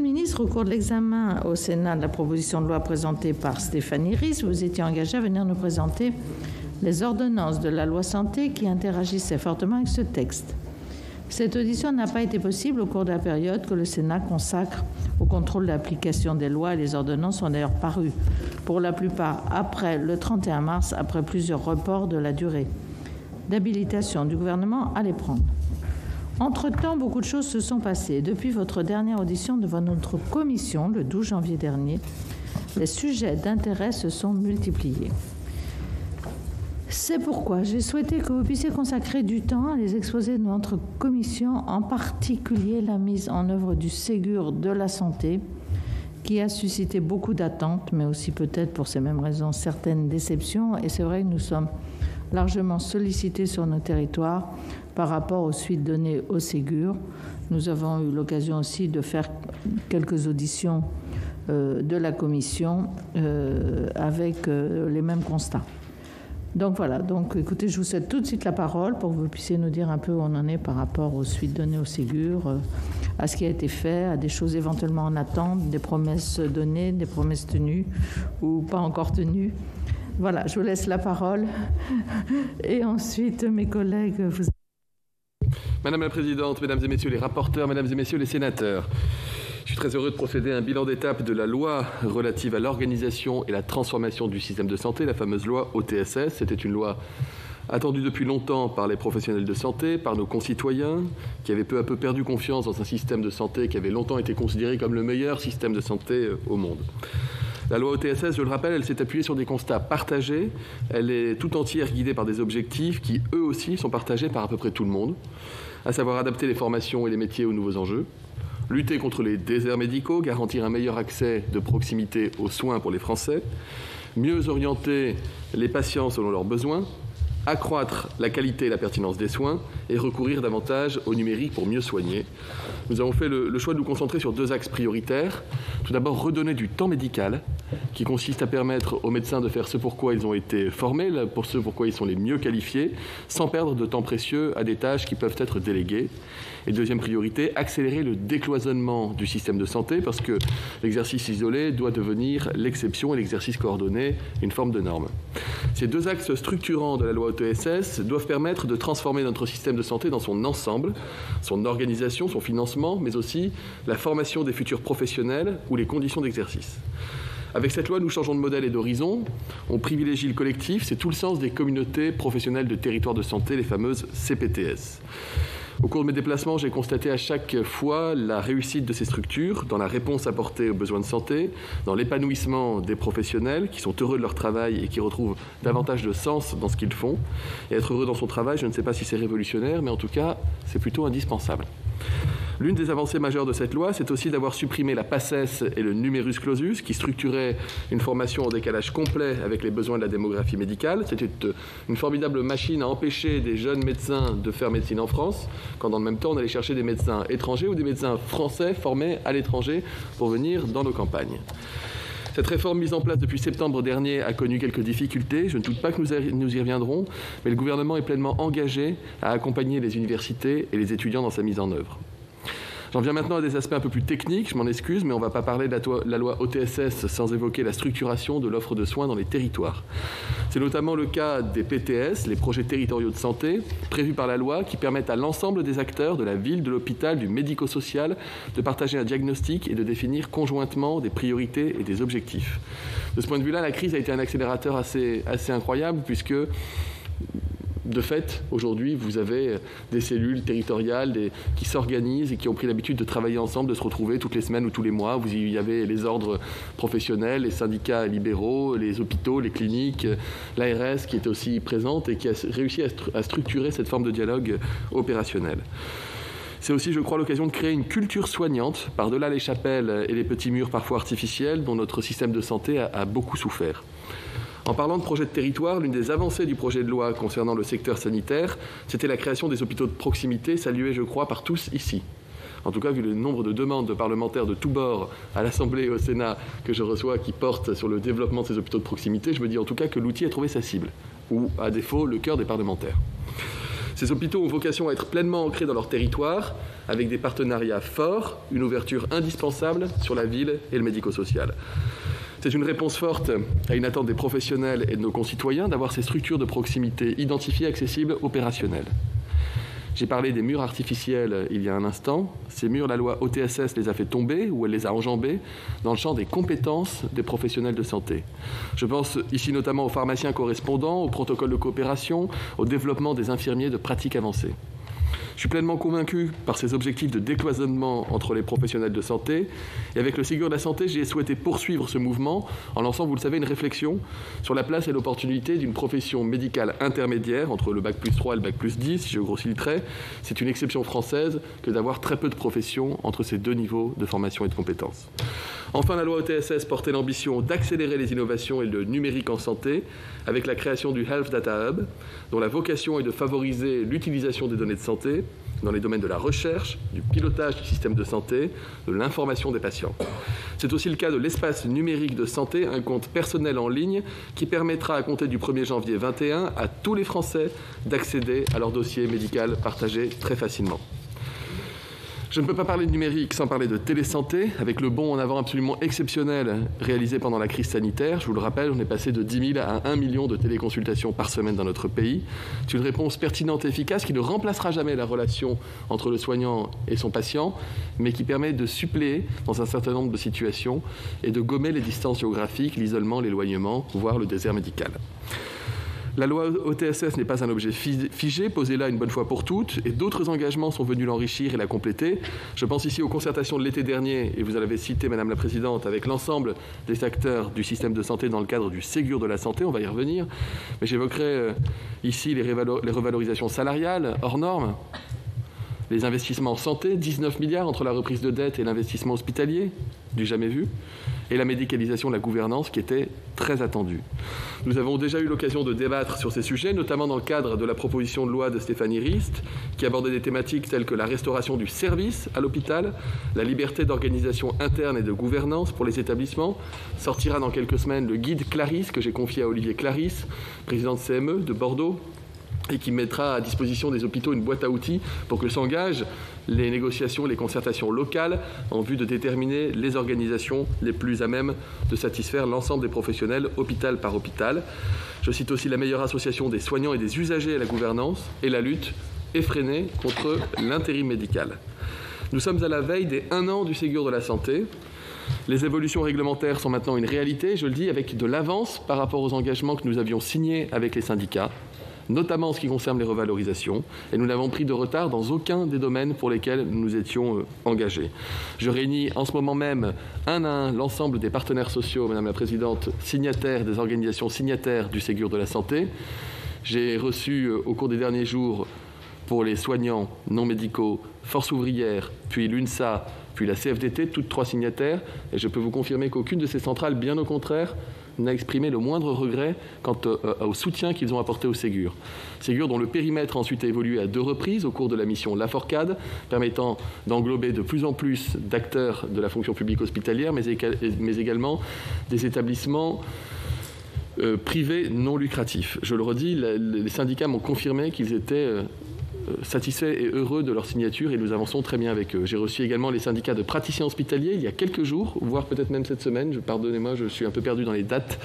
Ministre, au cours de l'examen au Sénat de la proposition de loi présentée par Stéphanie Ries, vous étiez engagé à venir nous présenter les ordonnances de la loi santé qui interagissaient fortement avec ce texte. Cette audition n'a pas été possible au cours de la période que le Sénat consacre au contrôle de l'application des lois, et les ordonnances sont d'ailleurs parues pour la plupart après le 31 mars, après plusieurs reports de la durée d'habilitation du gouvernement à les prendre. Entre-temps, beaucoup de choses se sont passées. Depuis votre dernière audition devant notre commission, le 12 janvier dernier, les sujets d'intérêt se sont multipliés. C'est pourquoi j'ai souhaité que vous puissiez consacrer du temps à les exposer de notre commission, en particulier la mise en œuvre du Ségur de la santé, qui a suscité beaucoup d'attentes, mais aussi peut-être pour ces mêmes raisons certaines déceptions. Et c'est vrai que nous sommes largement sollicités sur nos territoires par rapport aux suites données au Ségur. Nous avons eu l'occasion aussi de faire quelques auditions de la commission avec les mêmes constats. Donc voilà, donc écoutez, je vous cède tout de suite la parole pour que vous puissiez nous dire un peu où on en est par rapport aux suites données au Ségur, à ce qui a été fait, à des choses éventuellement en attente, des promesses données, des promesses tenues ou pas encore tenues. Voilà, je vous laisse la parole. Et ensuite, mes collègues, vous... Madame la Présidente, Mesdames et Messieurs les rapporteurs, Mesdames et Messieurs les sénateurs, je suis très heureux de procéder à un bilan d'étape de la loi relative à l'organisation et la transformation du système de santé, la fameuse loi OTSS. C'était une loi attendue depuis longtemps par les professionnels de santé, par nos concitoyens, qui avaient peu à peu perdu confiance dans un système de santé qui avait longtemps été considéré comme le meilleur système de santé au monde. La loi OTSS, je le rappelle, elle s'est appuyée sur des constats partagés. Elle est tout entière guidée par des objectifs qui, eux aussi, sont partagés par à peu près tout le monde, à savoir adapter les formations et les métiers aux nouveaux enjeux, lutter contre les déserts médicaux, garantir un meilleur accès de proximité aux soins pour les Français, mieux orienter les patients selon leurs besoins, accroître la qualité et la pertinence des soins et recourir davantage au numérique pour mieux soigner. Nous avons fait le choix de nous concentrer sur deux axes prioritaires. Tout d'abord, redonner du temps médical, qui consiste à permettre aux médecins de faire ce pour quoi ils ont été formés, pour ce pour quoi ils sont les mieux qualifiés, sans perdre de temps précieux à des tâches qui peuvent être déléguées. Et deuxième priorité, accélérer le décloisonnement du système de santé, parce que l'exercice isolé doit devenir l'exception et l'exercice coordonné une forme de norme. Ces deux axes structurants de la loi OTSS doivent permettre de transformer notre système de santé dans son ensemble, son organisation, son financement, mais aussi la formation des futurs professionnels ou les conditions d'exercice. Avec cette loi, nous changeons de modèle et d'horizon. On privilégie le collectif. C'est tout le sens des communautés professionnelles de territoire de santé, les fameuses CPTS. Au cours de mes déplacements, j'ai constaté à chaque fois la réussite de ces structures dans la réponse apportée aux besoins de santé, dans l'épanouissement des professionnels qui sont heureux de leur travail et qui retrouvent davantage de sens dans ce qu'ils font. Et être heureux dans son travail, je ne sais pas si c'est révolutionnaire, mais en tout cas, c'est plutôt indispensable. L'une des avancées majeures de cette loi, c'est aussi d'avoir supprimé la PACES et le numerus clausus qui structuraient une formation en décalage complet avec les besoins de la démographie médicale. C'était une formidable machine à empêcher des jeunes médecins de faire médecine en France, quand dans le même temps on allait chercher des médecins étrangers ou des médecins français formés à l'étranger pour venir dans nos campagnes. Cette réforme mise en place depuis septembre dernier a connu quelques difficultés. Je ne doute pas que nous y reviendrons, mais le gouvernement est pleinement engagé à accompagner les universités et les étudiants dans sa mise en œuvre. J'en viens maintenant à des aspects un peu plus techniques, je m'en excuse, mais on ne va pas parler de la loi OTSS sans évoquer la structuration de l'offre de soins dans les territoires. C'est notamment le cas des PTS, les projets territoriaux de santé, prévus par la loi, qui permettent à l'ensemble des acteurs de la ville, de l'hôpital, du médico-social, de partager un diagnostic et de définir conjointement des priorités et des objectifs. De ce point de vue-là, la crise a été un accélérateur assez incroyable, puisque de fait, aujourd'hui, vous avez des cellules territoriales qui s'organisent et qui ont pris l'habitude de travailler ensemble, de se retrouver toutes les semaines ou tous les mois. Il y avait les ordres professionnels, les syndicats libéraux, les hôpitaux, les cliniques, l'ARS qui était aussi présente et qui a réussi à structurer cette forme de dialogue opérationnel. C'est aussi, je crois, l'occasion de créer une culture soignante, par-delà les chapelles et les petits murs parfois artificiels, dont notre système de santé a beaucoup souffert. En parlant de projet de territoire, l'une des avancées du projet de loi concernant le secteur sanitaire, c'était la création des hôpitaux de proximité, saluée, je crois, par tous ici. En tout cas, vu le nombre de demandes de parlementaires de tous bords à l'Assemblée et au Sénat que je reçois qui portent sur le développement de ces hôpitaux de proximité, je me dis en tout cas que l'outil a trouvé sa cible, ou à défaut, le cœur des parlementaires. Ces hôpitaux ont vocation à être pleinement ancrés dans leur territoire, avec des partenariats forts, une ouverture indispensable sur la ville et le médico-social. C'est une réponse forte à une attente des professionnels et de nos concitoyens d'avoir ces structures de proximité identifiées, accessibles, opérationnelles. J'ai parlé des murs artificiels il y a un instant. Ces murs, la loi OTSS les a fait tomber ou elle les a enjambés dans le champ des compétences des professionnels de santé. Je pense ici notamment aux pharmaciens correspondants, au protocole de coopération, au développement des infirmiers de pratique avancée. Je suis pleinement convaincu par ces objectifs de décloisonnement entre les professionnels de santé. Et avec le Ségur de la santé, j'ai souhaité poursuivre ce mouvement en lançant, vous le savez, une réflexion sur la place et l'opportunité d'une profession médicale intermédiaire entre le Bac+3 et le Bac+10, si je grossis le trait. C'est une exception française que d'avoir très peu de professions entre ces deux niveaux de formation et de compétences. Enfin, la loi OTSS portait l'ambition d'accélérer les innovations et le numérique en santé avec la création du Health Data Hub, dont la vocation est de favoriser l'utilisation des données de santé dans les domaines de la recherche, du pilotage du système de santé, de l'information des patients. C'est aussi le cas de l'espace numérique de santé, un compte personnel en ligne qui permettra à compter du 1er janvier 2021 à tous les Français d'accéder à leur dossier médical partagé très facilement. Je ne peux pas parler de numérique sans parler de télésanté, avec le bond en avant absolument exceptionnel réalisé pendant la crise sanitaire. Je vous le rappelle, on est passé de 10 000 à 1 million de téléconsultations par semaine dans notre pays. C'est une réponse pertinente et efficace qui ne remplacera jamais la relation entre le soignant et son patient, mais qui permet de suppléer dans un certain nombre de situations et de gommer les distances géographiques, l'isolement, l'éloignement, voire le désert médical. La loi OTSS n'est pas un objet figé, posé là une bonne fois pour toutes, et d'autres engagements sont venus l'enrichir et la compléter. Je pense ici aux concertations de l'été dernier, et vous l'avez cité, Madame la Présidente, avec l'ensemble des acteurs du système de santé dans le cadre du Ségur de la santé, on va y revenir. Mais j'évoquerai ici les revalorisations salariales hors normes, les investissements en santé, 19 milliards entre la reprise de dette et l'investissement hospitalier, du jamais vu, et la médicalisation de la gouvernance qui était très attendue. Nous avons déjà eu l'occasion de débattre sur ces sujets, notamment dans le cadre de la proposition de loi de Stéphanie Rist, qui abordait des thématiques telles que la restauration du service à l'hôpital, la liberté d'organisation interne et de gouvernance pour les établissements. Sortira dans quelques semaines le guide Clarisse, que j'ai confié à Olivier Clarisse, président de CME de Bordeaux, et qui mettra à disposition des hôpitaux une boîte à outils pour que s'engagent les négociations, les concertations locales en vue de déterminer les organisations les plus à même de satisfaire l'ensemble des professionnels, hôpital par hôpital. Je cite aussi la meilleure association des soignants et des usagers à la gouvernance et la lutte effrénée contre l'intérim médical. Nous sommes à la veille des 1 an du Ségur de la santé. Les évolutions réglementaires sont maintenant une réalité, je le dis, avec de l'avance par rapport aux engagements que nous avions signés avec les syndicats, notamment en ce qui concerne les revalorisations, et nous n'avons pris de retard dans aucun des domaines pour lesquels nous nous étions engagés. Je réunis en ce moment même un à un l'ensemble des partenaires sociaux, Madame la Présidente, signataires, des organisations signataires du Ségur de la santé. J'ai reçu au cours des derniers jours pour les soignants non médicaux, Force ouvrière, puis l'UNSA, puis la CFDT, toutes 3 signataires, et je peux vous confirmer qu'aucune de ces centrales, bien au contraire, n'a exprimé le moindre regret quant au soutien qu'ils ont apporté au Ségur. Ségur dont le périmètre a ensuite évolué à 2 reprises au cours de la mission Laforcade, permettant d'englober de plus en plus d'acteurs de la fonction publique hospitalière, mais également des établissements privés non lucratifs. Je le redis, les syndicats m'ont confirmé qu'ils étaient satisfaits et heureux de leur signature et nous avançons très bien avec eux. J'ai reçu également les syndicats de praticiens hospitaliers il y a quelques jours, voire peut-être même cette semaine, pardonnez-moi, je suis un peu perdu dans les dates,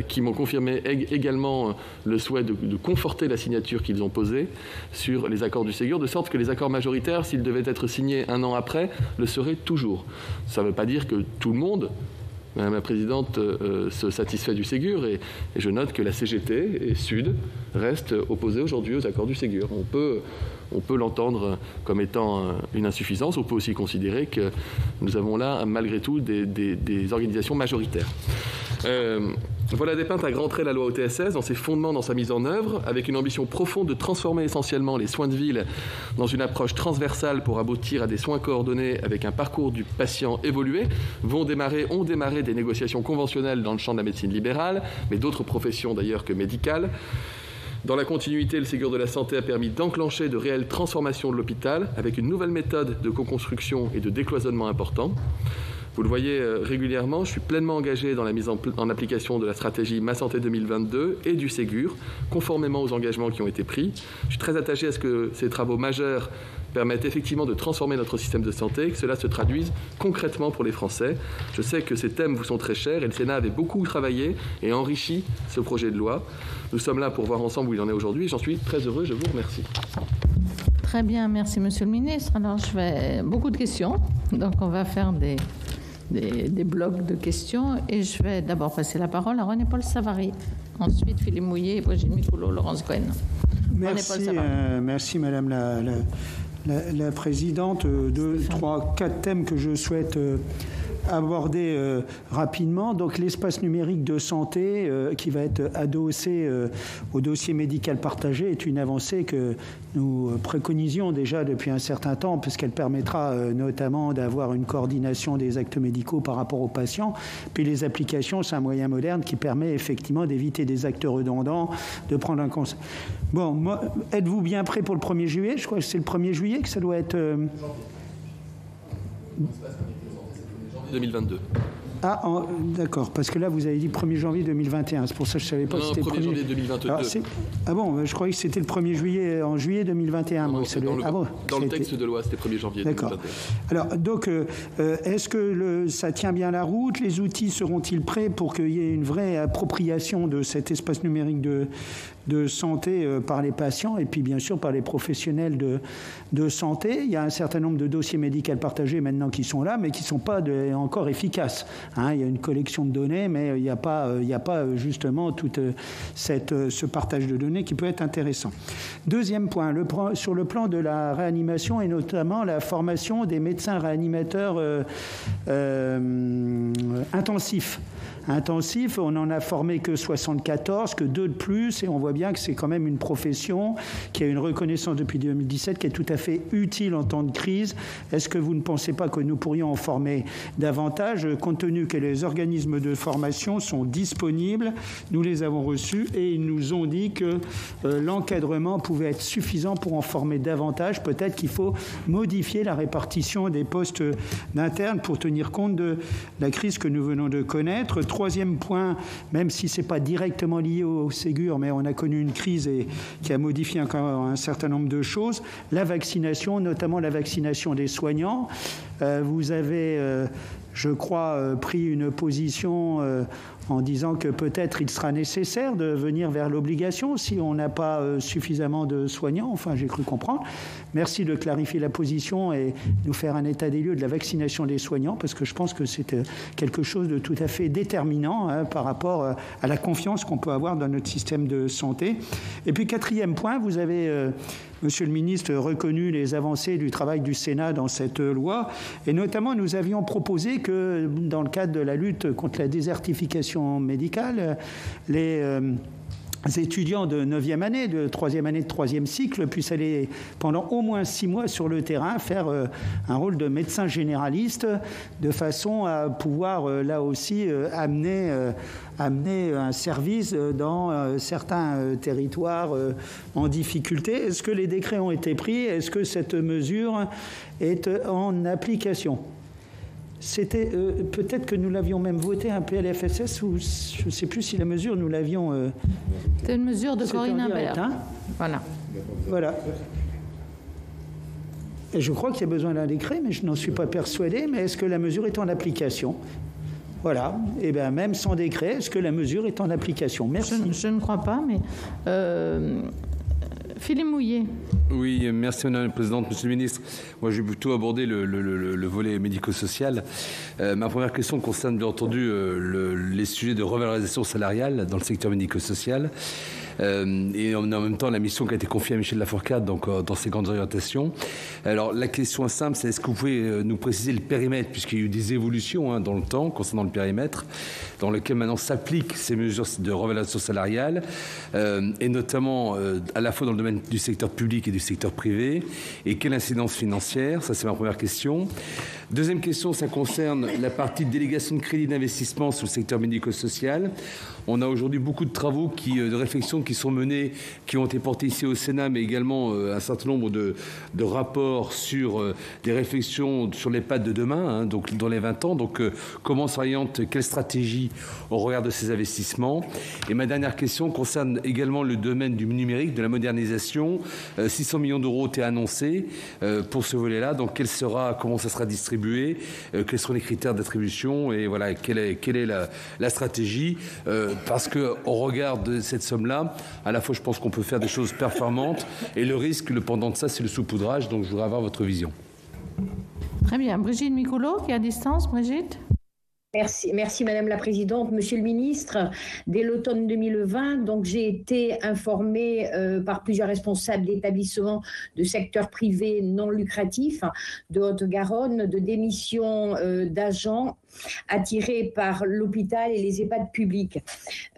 qui m'ont confirmé également le souhait de conforter la signature qu'ils ont posée sur les accords du Ségur, de sorte que les accords majoritaires, s'ils devaient être signés 1 an après, le seraient toujours. Ça ne veut pas dire que tout le monde, Madame la Présidente, se satisfait du Ségur et je note que la CGT et Sud restent opposés aujourd'hui aux accords du Ségur. On peut l'entendre comme étant une insuffisance. On peut aussi considérer que nous avons là, malgré tout, des organisations majoritaires. Voilà dépeinte à grands traits la loi OTSS dans ses fondements, dans sa mise en œuvre, avec une ambition profonde de transformer essentiellement les soins de ville dans une approche transversale pour aboutir à des soins coordonnés avec un parcours du patient évolué. Ont démarré des négociations conventionnelles dans le champ de la médecine libérale, mais d'autres professions d'ailleurs que médicales. Dans la continuité, le Ségur de la santé a permis d'enclencher de réelles transformations de l'hôpital avec une nouvelle méthode de co-construction et de décloisonnement important. Vous le voyez régulièrement, je suis pleinement engagé dans la mise en application de la stratégie Ma Santé 2022 et du Ségur, conformément aux engagements qui ont été pris. Je suis très attaché à ce que ces travaux majeurs permettent effectivement de transformer notre système de santé, que cela se traduise concrètement pour les Français. Je sais que ces thèmes vous sont très chers et le Sénat avait beaucoup travaillé et enrichi ce projet de loi. Nous sommes là pour voir ensemble où il en est aujourd'hui. J'en suis très heureux, je vous remercie. Très bien, merci Monsieur le Ministre. Alors, je vais beaucoup de questions, donc on va faire des blocs de questions et je vais d'abord passer la parole à René-Paul Savary, ensuite Philippe Mouillet, Brigitte Micouleau, Laurence Cohen. Merci Madame la Présidente. 2, 3, 4 thèmes que je souhaite aborder rapidement. Donc l'espace numérique de santé qui va être adossé au dossier médical partagé est une avancée que nous préconisions déjà depuis un certain temps, puisqu'elle permettra notamment d'avoir une coordination des actes médicaux par rapport aux patients. Puis les applications, c'est un moyen moderne qui permet effectivement d'éviter des actes redondants, de prendre un conseil. Bon, êtes-vous bien prêt pour le 1er juillet? Je crois que c'est le 1er juillet que ça doit être... 2022. Ah, d'accord, parce que là, vous avez dit 1er janvier 2021. C'est pour ça que je ne savais pas si c'était le 1er janvier 2022. Alors, ah bon, je croyais que c'était le 1er juillet, en juillet 2021. Non, dans le texte de loi, c'était 1er janvier 2021. Alors, donc, est-ce que ça tient bien la route? Les outils seront-ils prêts pour qu'il y ait une vraie appropriation de cet espace numérique de santé par les patients et puis bien sûr par les professionnels de santé? Il y a un certain nombre de dossiers médicaux partagés maintenant qui sont là, mais qui ne sont pas encore efficaces. Il y a une collection de données, mais il n'y a pas justement tout ce partage de données qui peut être intéressant. Deuxième point, sur le plan de la réanimation et notamment la formation des médecins réanimateurs intensifs. On n'en a formé que 74, que 2 de plus, et on voit bien que c'est quand même une profession qui a une reconnaissance depuis 2017 qui est tout à fait utile en temps de crise. Est-ce que vous ne pensez pas que nous pourrions en former davantage, compte tenu que les organismes de formation sont disponibles? Nous les avons reçus et ils nous ont dit que l'encadrement pouvait être suffisant pour en former davantage. Peut-être qu'il faut modifier la répartition des postes d'internes pour tenir compte de la crise que nous venons de connaître. Troisième point, même si ce n'est pas directement lié au Ségur, mais on a connu une crise qui a modifié encore un certain nombre de choses, la vaccination, notamment la vaccination des soignants. Vous avez, je crois, pris une position en disant que peut-être il sera nécessaire de venir vers l'obligation si on n'a pas suffisamment de soignants. Enfin, j'ai cru comprendre. Merci de clarifier la position et nous faire un état des lieux de la vaccination des soignants, parce que je pense que c'est quelque chose de tout à fait déterminant par rapport à la confiance qu'on peut avoir dans notre système de santé. Et puis, quatrième point, vous avez... Monsieur le ministre, reconnu les avancées du travail du Sénat dans cette loi. Et notamment, nous avions proposé que, dans le cadre de la lutte contre la désertification médicale, les étudiants de 9e année, de 3e année, de 3e cycle puissent aller pendant au moins 6 mois sur le terrain faire un rôle de médecin généraliste de façon à pouvoir là aussi amener un service dans certains territoires en difficulté. Est-ce que les décrets ont été pris? Est-ce que cette mesure est en application? C'était peut-être que nous l'avions même voté un PLFSS, ou je ne sais plus si la mesure nous l'avions... C'était une mesure de Corinne Imbert. Voilà. Et je crois qu'il y a besoin d'un décret, mais je n'en suis pas persuadé. Mais est-ce que la mesure est en application? Voilà. Et bien, même sans décret, est-ce que la mesure est en application? Merci. Je ne crois pas, mais... Philippe Mouillet. Oui, merci Madame la Présidente, Monsieur le Ministre. Moi, je vais plutôt aborder le volet médico-social. Ma première question concerne bien entendu les sujets de revalorisation salariale dans le secteur médico-social. Et en même temps la mission qui a été confiée à Michel Lafourcade dans ses grandes orientations. Alors la question simple, c'est est-ce que vous pouvez nous préciser le périmètre, puisqu'il y a eu des évolutions dans le temps concernant le périmètre, dans lequel maintenant s'appliquent ces mesures de revalorisation salariale, et notamment à la fois dans le domaine du secteur public et du secteur privé, et quelle incidence financière? Ça, c'est ma première question. Deuxième question, ça concerne la partie délégation de crédit d'investissement sur le secteur médico-social. On a aujourd'hui beaucoup de travaux de réflexion qui qui sont menées, qui ont été portées ici au Sénat, mais également un certain nombre de rapports sur des réflexions sur les pattes de demain, donc dans les 20 ans. Donc comment s'oriente, quelle stratégie au regard de ces investissements? Et ma dernière question concerne également le domaine du numérique, de la modernisation. 600 millions d'euros ont été annoncés pour ce volet-là. Donc comment ça sera distribué? Quels seront les critères d'attribution? Et voilà, quelle est la stratégie? Parce qu'au regard de cette somme-là, à la fois, je pense qu'on peut faire des choses performantes et le risque, le pendant de ça, c'est le saupoudrage. Donc, je voudrais avoir votre vision. Très bien. Brigitte Micouleau, qui est à distance. Brigitte? Merci Madame la Présidente. Monsieur le Ministre, dès l'automne 2020, donc j'ai été informée par plusieurs responsables d'établissements de secteur privé non lucratif de Haute-Garonne de démission d'agents attirés par l'hôpital et les EHPAD publics.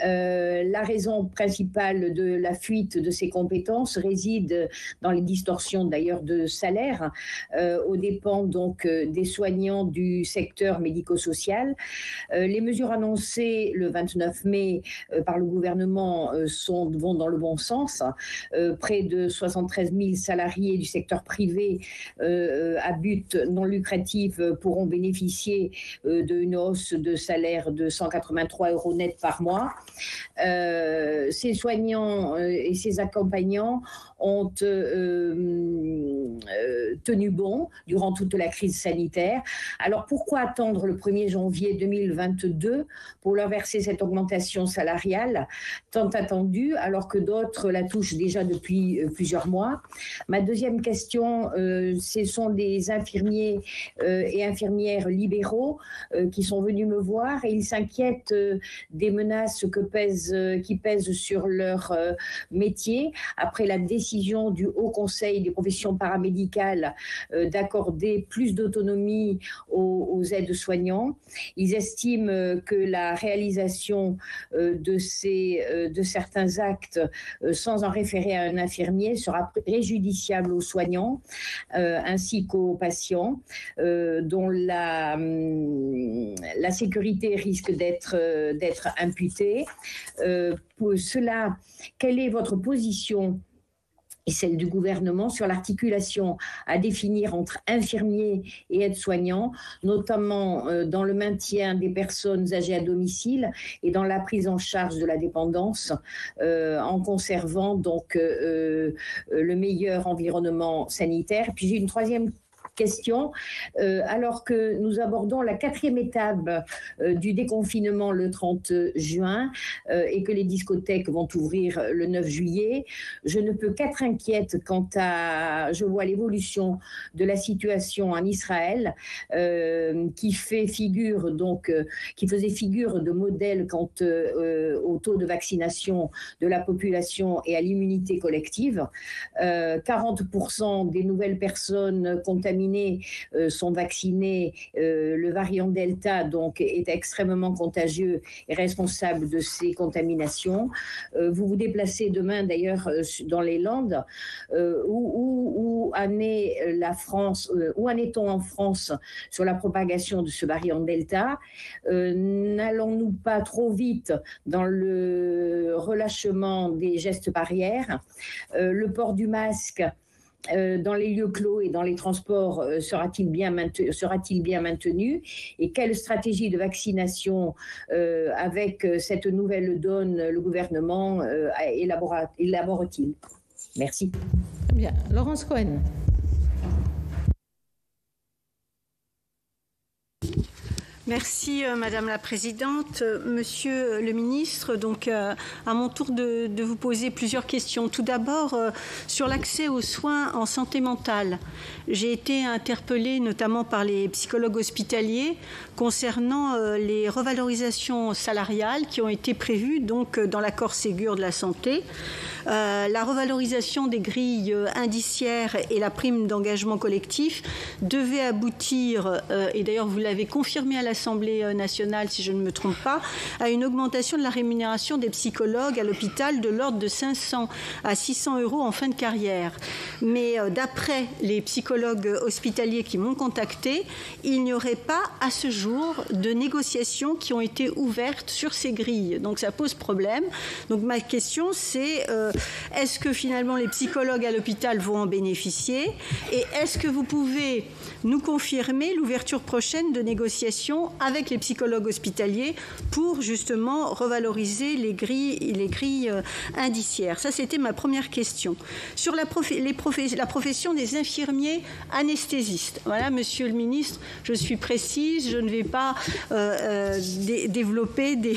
La raison principale de la fuite de ces compétences réside dans les distorsions d'ailleurs de salaire aux dépens donc des soignants du secteur médico-social. Les mesures annoncées le 29 mai par le gouvernement vont dans le bon sens. Près de 73 000 salariés du secteur privé à but non lucratif pourront bénéficier d'une hausse de salaire de 183 € net par mois. Ces soignants et ces accompagnants ont tenu bon durant toute la crise sanitaire. Alors pourquoi attendre le 1er janvier 2022 pour leur verser cette augmentation salariale tant attendue alors que d'autres la touchent déjà depuis plusieurs mois? Ma deuxième question, ce sont des infirmiers et infirmières libéraux qui sont venus me voir et ils s'inquiètent des menaces qui pèsent sur leur métier après la décision du Haut Conseil des professions paramédicales d'accorder plus d'autonomie aux aides-soignants. Ils estiment que la réalisation de certains actes sans en référer à un infirmier sera préjudiciable aux soignants ainsi qu'aux patients dont la sécurité risque d'être imputée. Pour cela, quelle est votre position et celle du gouvernement sur l'articulation à définir entre infirmiers et aides-soignants, notamment dans le maintien des personnes âgées à domicile et dans la prise en charge de la dépendance, en conservant donc le meilleur environnement sanitaire. Puis j'ai une troisième question. Alors que nous abordons la 4e étape du déconfinement le 30 juin et que les discothèques vont ouvrir le 9 juillet, je ne peux qu'être inquiète je vois l'évolution de la situation en Israël qui faisait figure de modèle quant au taux de vaccination de la population et à l'immunité collective. 40% des nouvelles personnes contaminées sont vaccinés. Le variant Delta donc est extrêmement contagieux et responsable de ces contaminations. Vous vous déplacez demain d'ailleurs dans les Landes. Où en est-on en France sur la propagation de ce variant Delta? N'allons-nous pas trop vite dans le relâchement des gestes barrières? Le port du masque dans les lieux clos et dans les transports sera-t-il bien maintenu? Et quelle stratégie de vaccination avec cette nouvelle donne le gouvernement élabore-t-il? Merci. Très bien. Laurence Cohen. Merci Madame la Présidente. Monsieur le Ministre, donc à mon tour de vous poser plusieurs questions. Tout d'abord, sur l'accès aux soins en santé mentale. J'ai été interpellée notamment par les psychologues hospitaliers concernant les revalorisations salariales qui ont été prévues donc dans l'accord Ségur de la santé. La revalorisation des grilles indiciaires et la prime d'engagement collectif devait aboutir, et d'ailleurs vous l'avez confirmé à la l'Assemblée nationale, si je ne me trompe pas, à une augmentation de la rémunération des psychologues à l'hôpital de l'ordre de 500 à 600 € en fin de carrière. Mais d'après les psychologues hospitaliers qui m'ont contacté, il n'y aurait pas à ce jour de négociations qui ont été ouvertes sur ces grilles. Donc ça pose problème. Donc ma question c'est est-ce que finalement les psychologues à l'hôpital vont en bénéficier et est-ce que vous pouvez nous confirmer l'ouverture prochaine de négociations avec les psychologues hospitaliers pour justement revaloriser les grilles indiciaires. Ça, c'était ma première question. Sur la profession des infirmiers anesthésistes. Voilà, Monsieur le Ministre, je suis précise, je ne vais pas développer des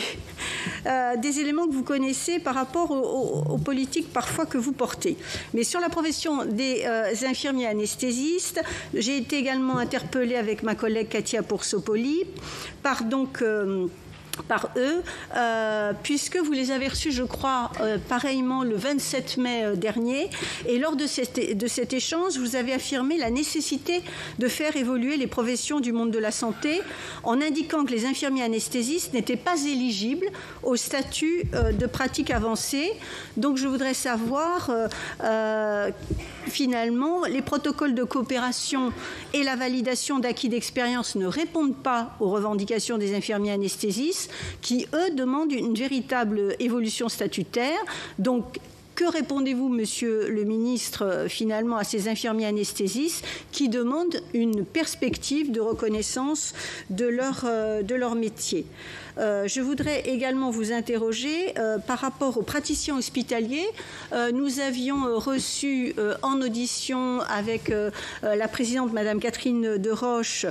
éléments que vous connaissez par rapport aux politiques parfois que vous portez. Mais sur la profession des infirmiers anesthésistes, j'ai été également interpellée avec ma collègue Katia Poursopoli par eux, puisque vous les avez reçus, je crois, pareillement le 27 mai dernier. Et lors de cet échange, vous avez affirmé la nécessité de faire évoluer les professions du monde de la santé en indiquant que les infirmiers anesthésistes n'étaient pas éligibles au statut de pratique avancée. Donc, je voudrais savoir, finalement, les protocoles de coopération et la validation d'acquis d'expérience ne répondent pas aux revendications des infirmiers anesthésistes qui, eux, demandent une véritable évolution statutaire. Donc, que répondez-vous, Monsieur le Ministre, finalement, à ces infirmiers anesthésistes qui demandent une perspective de reconnaissance de leur métier? Je voudrais également vous interroger par rapport aux praticiens hospitaliers. Nous avions reçu en audition avec la présidente, Madame Catherine Deroche,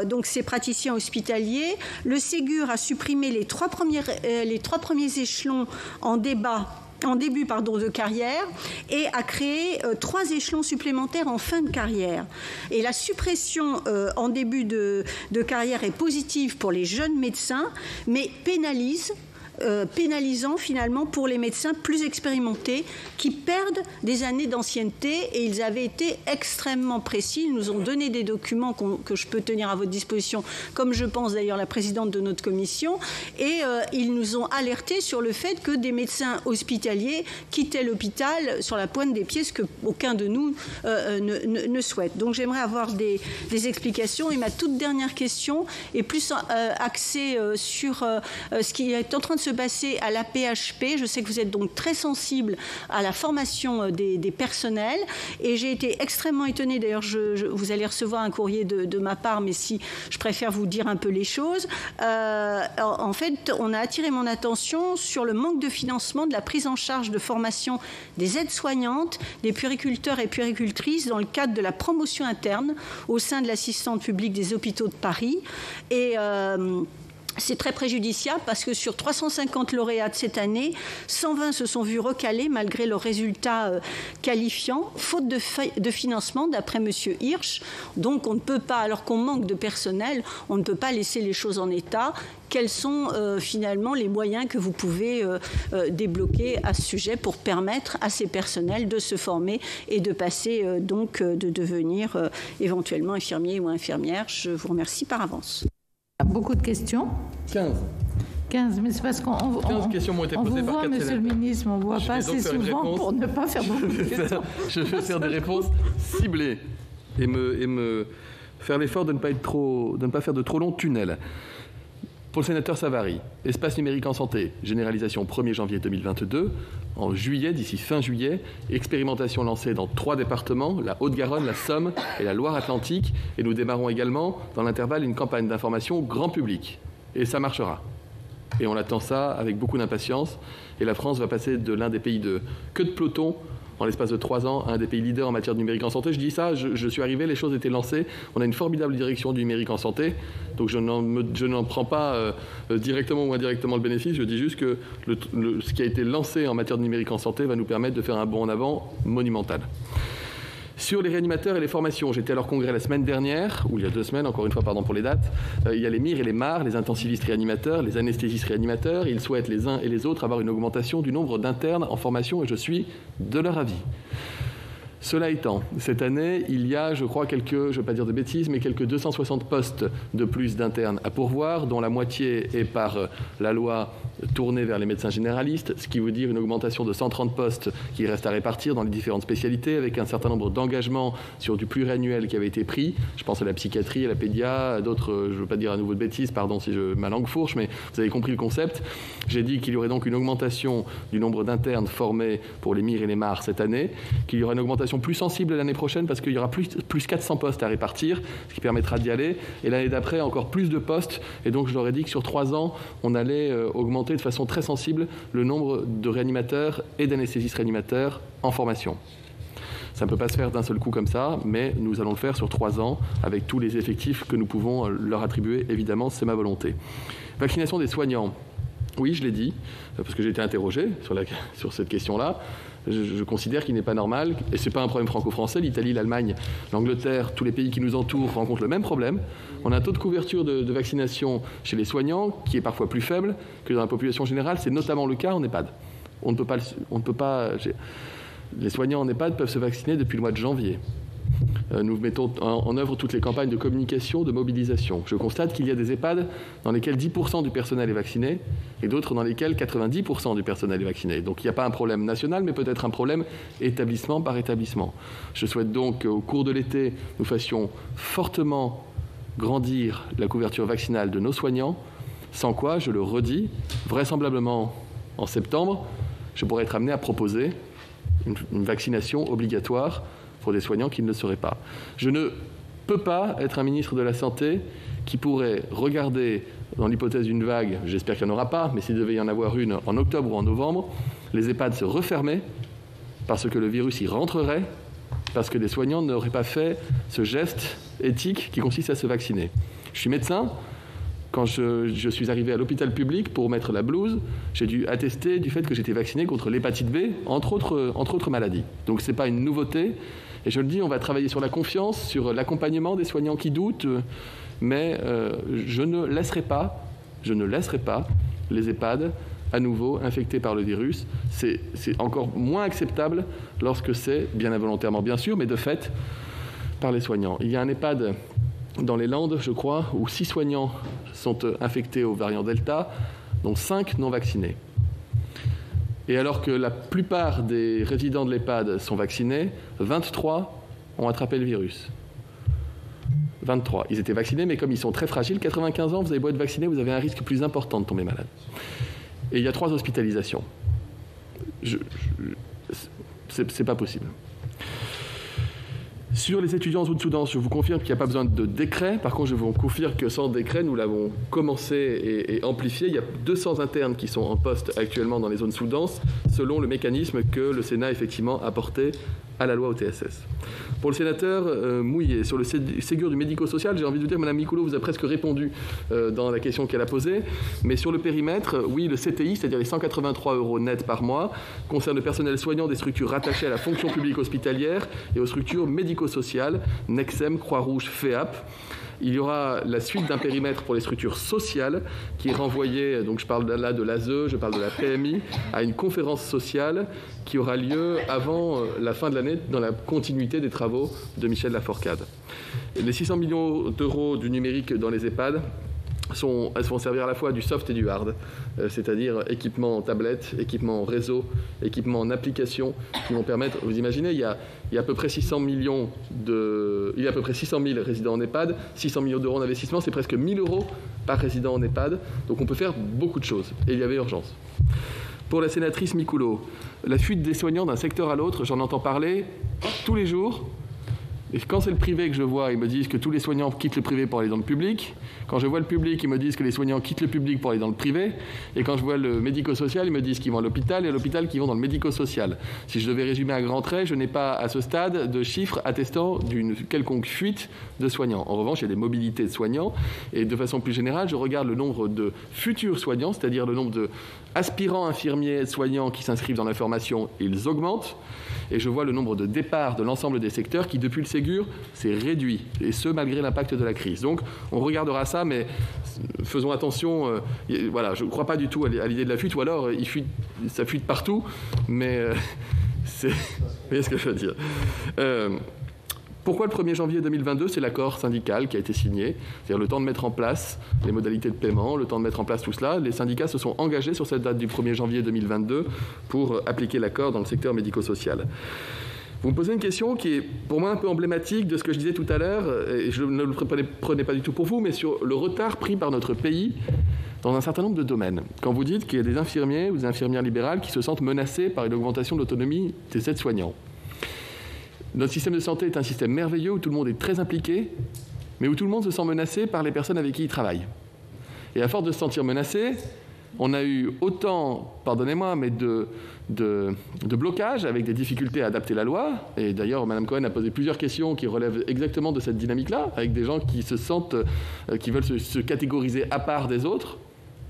donc ces praticiens hospitaliers. Le Ségur a supprimé les trois premiers échelons en début de carrière et a créé 3 échelons supplémentaires en fin de carrière. Et la suppression en début de carrière est positive pour les jeunes médecins, mais pénalisant finalement pour les médecins plus expérimentés qui perdent des années d'ancienneté, et ils avaient été extrêmement précis. Ils nous ont donné des documents que je peux tenir à votre disposition, comme je pense d'ailleurs la présidente de notre commission, et ils nous ont alertés sur le fait que des médecins hospitaliers quittaient l'hôpital sur la pointe des pieds, ce qu'aucun de nous ne souhaite. Donc j'aimerais avoir des explications. Et ma toute dernière question est plus axée sur ce qui est en train de se passer à la PHP. Je sais que vous êtes donc très sensible à la formation des personnels, et j'ai été extrêmement étonnée. D'ailleurs, vous allez recevoir un courrier de ma part, mais si je préfère vous dire un peu les choses. En fait, on a attiré mon attention sur le manque de financement de la prise en charge de formation des aides-soignantes, des puériculteurs et puéricultrices dans le cadre de la promotion interne au sein de l'assistante publique des hôpitaux de Paris. Et c'est très préjudiciable parce que sur 350 lauréats de cette année, 120 se sont vus recalés malgré leurs résultats qualifiants, faute de financement, d'après M. Hirsch. Donc on ne peut pas, alors qu'on manque de personnel, on ne peut pas laisser les choses en état. Quels sont finalement les moyens que vous pouvez débloquer à ce sujet pour permettre à ces personnels de se former et de passer de devenir éventuellement infirmier ou infirmière? Je vous remercie par avance. Beaucoup de questions. 15, mais c'est parce qu'on 15 questions m'ont été posées par 4 Monsieur le ministre, on ne voit pas assez souvent pour ne pas faire beaucoup de questions. Je vais faire des réponses ciblées et me faire l'effort de ne pas faire de trop longs tunnels. Pour le sénateur Savary, espace numérique en santé, généralisation 1er janvier 2022. En juillet, d'ici fin juillet, expérimentation lancée dans 3 départements, la Haute-Garonne, la Somme et la Loire-Atlantique. Et nous démarrons également, dans l'intervalle, une campagne d'information grand public. Et ça marchera. Et on attend ça avec beaucoup d'impatience. Et la France va passer de l'un des pays de queue de peloton en l'espace de 3 ans, un des pays leaders en matière de numérique en santé. Je dis ça, je suis arrivé, les choses étaient lancées. On a une formidable direction du numérique en santé. Donc je n'en prends pas directement ou indirectement le bénéfice. Je dis juste que ce qui a été lancé en matière de numérique en santé va nous permettre de faire un bond en avant monumental. Sur les réanimateurs et les formations, j'étais à leur congrès la semaine dernière, ou il y a 2 semaines, encore une fois, pardon pour les dates. Il y a les MIR et les MAR, les intensivistes réanimateurs, les anesthésistes réanimateurs. Ils souhaitent les uns et les autres avoir une augmentation du nombre d'internes en formation, et je suis de leur avis. Cela étant, cette année, il y a, je crois, je ne vais pas dire de bêtises, mais quelques 260 postes de plus d'internes à pourvoir, dont la moitié est par la loi tournée vers les médecins généralistes, ce qui veut dire une augmentation de 130 postes qui restent à répartir dans les différentes spécialités, avec un certain nombre d'engagements sur du pluriannuel qui avait été pris. Je pense à la psychiatrie, à la pédia, à d'autres, je ne veux pas dire à nouveau de bêtises, pardon si ma langue fourche, mais vous avez compris le concept. J'ai dit qu'il y aurait donc une augmentation du nombre d'internes formés pour les MIR et les MAR cette année, qu'il y aura une augmentation plus sensible l'année prochaine parce qu'il y aura plus 400 postes à répartir, ce qui permettra d'y aller. Et l'année d'après, encore plus de postes. Et donc, je leur ai dit que sur 3 ans, on allait augmenter de façon très sensible le nombre de réanimateurs et d'anesthésistes réanimateurs en formation. Ça ne peut pas se faire d'un seul coup comme ça, mais nous allons le faire sur 3 ans avec tous les effectifs que nous pouvons leur attribuer. Évidemment, c'est ma volonté. Vaccination des soignants. Oui, je l'ai dit, parce que j'ai été interrogé sur cette question-là. Je considère qu'il n'est pas normal, et ce n'est pas un problème franco-français, l'Italie, l'Allemagne, l'Angleterre, tous les pays qui nous entourent rencontrent le même problème. On a un taux de couverture de vaccination chez les soignants qui est parfois plus faible que dans la population générale. C'est notamment le cas en EHPAD. On ne peut pas. Les soignants en EHPAD peuvent se vacciner depuis le mois de janvier. Nous mettons en œuvre toutes les campagnes de communication, de mobilisation. Je constate qu'il y a des EHPAD dans lesquels 10% du personnel est vacciné et d'autres dans lesquels 90% du personnel est vacciné. Donc il n'y a pas un problème national, mais peut-être un problème établissement par établissement. Je souhaite donc qu'au cours de l'été, nous fassions fortement grandir la couverture vaccinale de nos soignants, sans quoi, je le redis, vraisemblablement en septembre, je pourrais être amené à proposer une vaccination obligatoire pour des soignants qui ne le seraient pas. Je ne peux pas être un ministre de la Santé qui pourrait regarder, dans l'hypothèse d'une vague, j'espère qu'il n'y en aura pas, mais s'il devait y en avoir une en octobre ou en novembre, les EHPAD se refermer parce que le virus y rentrerait, parce que les soignants n'auraient pas fait ce geste éthique qui consiste à se vacciner. Je suis médecin. Quand je suis arrivé à l'hôpital public pour mettre la blouse, j'ai dû attester du fait que j'étais vacciné contre l'hépatite B, entre autres maladies. Donc ce n'est pas une nouveauté. Et je le dis, on va travailler sur la confiance, sur l'accompagnement des soignants qui doutent, mais je ne laisserai pas les EHPAD à nouveau infectés par le virus. C'est encore moins acceptable lorsque c'est, bien involontairement bien sûr, mais de fait, par les soignants. Il y a un EHPAD dans les Landes, je crois, où 6 soignants sont infectés au variant Delta, dont 5 non vaccinés. Et alors que la plupart des résidents de l'EHPAD sont vaccinés, 23 ont attrapé le virus. 23. Ils étaient vaccinés, mais comme ils sont très fragiles, 95 ans, vous avez beau être vacciné, vous avez un risque plus important de tomber malade. Et il y a 3 hospitalisations. C'est pas possible. Sur les étudiants en zone sous-dense, je vous confirme qu'il n'y a pas besoin de décret. Par contre, je vous confirme que sans décret, nous l'avons commencé et amplifié. Il y a 200 internes qui sont en poste actuellement dans les zones sous-denses, selon le mécanisme que le Sénat effectivement a porté à la loi OTSS. Pour le sénateur Mouillet, sur le Ségur du médico-social, j'ai envie de vous dire, Mme Micouleau vous a presque répondu dans la question qu'elle a posée, mais sur le périmètre, oui, le CTI, c'est-à-dire les 183 € net par mois, concerne le personnel soignant des structures rattachées à la fonction publique hospitalière et aux structures médico-sociales, NEXEM, Croix-Rouge, FEAP. Il y aura la suite d'un périmètre pour les structures sociales qui est renvoyé, donc je parle là de l'ASE, je parle de la PMI, à une conférence sociale qui aura lieu avant la fin de l'année dans la continuité des travaux de Michel Laforcade. Les 600 millions d'euros du numérique dans les EHPAD, elles vont servir à la fois du soft et du hard, c'est-à-dire équipement en tablette, équipement en réseau, équipement en application, qui vont permettre, vous imaginez, il y a à peu près 600 000 résidents en EHPAD, 600 millions d'euros en investissement, c'est presque 1 000 € par résident en EHPAD, donc on peut faire beaucoup de choses, et il y avait urgence. Pour la sénatrice Micouleau, la fuite des soignants d'un secteur à l'autre, j'en entends parler tous les jours. Et quand c'est le privé que je vois, ils me disent que tous les soignants quittent le privé pour aller dans le public. Quand je vois le public, ils me disent que les soignants quittent le public pour aller dans le privé. Et quand je vois le médico-social, ils me disent qu'ils vont à l'hôpital et à l'hôpital qu'ils vont dans le médico-social. Si je devais résumer à grands traits, je n'ai pas à ce stade de chiffres attestant d'une quelconque fuite de soignants. En revanche, il y a des mobilités de soignants. Et de façon plus générale, je regarde le nombre de futurs soignants, c'est-à-dire le nombre d'aspirants infirmiers soignants qui s'inscrivent dans la formation, ils augmentent. Et je vois le nombre de départs de l'ensemble des secteurs qui, depuis le Ségur, s'est réduit, et ce, malgré l'impact de la crise. Donc, on regardera ça, mais faisons attention. Voilà, je ne crois pas du tout à l'idée de la fuite, ou alors ça fuite partout, mais Vous voyez ce que je veux dire. Pourquoi le 1er janvier 2022 ? C'est l'accord syndical qui a été signé, c'est-à-dire le temps de mettre en place les modalités de paiement, le temps de mettre en place tout cela. Les syndicats se sont engagés sur cette date du 1er janvier 2022 pour appliquer l'accord dans le secteur médico-social. Vous me posez une question qui est pour moi un peu emblématique de ce que je disais tout à l'heure, et je ne le prenais pas du tout pour vous, mais sur le retard pris par notre pays dans un certain nombre de domaines. Quand vous dites qu'il y a des infirmiers ou des infirmières libérales qui se sentent menacés par une augmentation de l'autonomie des aides-soignants. Notre système de santé est un système merveilleux où tout le monde est très impliqué, mais où tout le monde se sent menacé par les personnes avec qui il travaille. Et à force de se sentir menacé, on a eu autant, pardonnez-moi, mais de blocage avec des difficultés à adapter la loi. Et d'ailleurs, Mme Cohen a posé plusieurs questions qui relèvent exactement de cette dynamique-là, avec des gens qui se sentent, qui veulent se catégoriser à part des autres.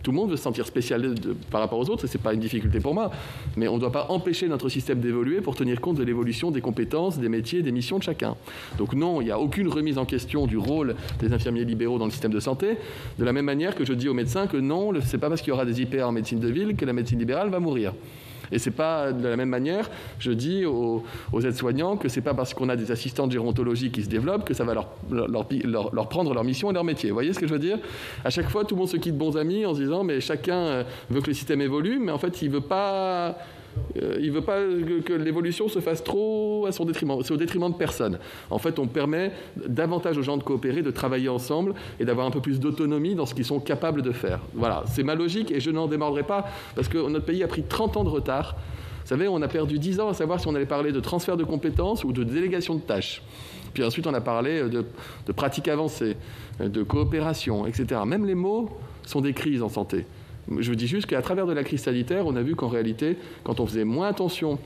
Tout le monde veut se sentir spécial par rapport aux autres, et ce n'est pas une difficulté pour moi. Mais on ne doit pas empêcher notre système d'évoluer pour tenir compte de l'évolution des compétences, des métiers, des missions de chacun. Donc non, il n'y a aucune remise en question du rôle des infirmiers libéraux dans le système de santé, de la même manière que je dis aux médecins que non, ce n'est pas parce qu'il y aura des IPA en médecine de ville que la médecine libérale va mourir. Et c'est pas de la même manière, je dis aux aides-soignants que c'est pas parce qu'on a des assistants de gérontologie qui se développent que ça va leur prendre leur mission et leur métier. Vous voyez ce que je veux dire ? À chaque fois, tout le monde se quitte bons amis en se disant mais chacun veut que le système évolue, mais en fait, il veut pas que l'évolution se fasse trop à son détriment. C'est au détriment de personne. En fait, on permet davantage aux gens de coopérer, de travailler ensemble et d'avoir un peu plus d'autonomie dans ce qu'ils sont capables de faire. Voilà, c'est ma logique et je n'en démordrai pas parce que notre pays a pris 30 ans de retard. Vous savez, on a perdu 10 ans à savoir si on allait parler de transfert de compétences ou de délégation de tâches. Puis ensuite, on a parlé de pratiques avancées, de coopération, etc. Même les mots sont des crises en santé. Je vous dis juste qu'à travers de la crise sanitaire, on a vu qu'en réalité, quand on faisait moins attention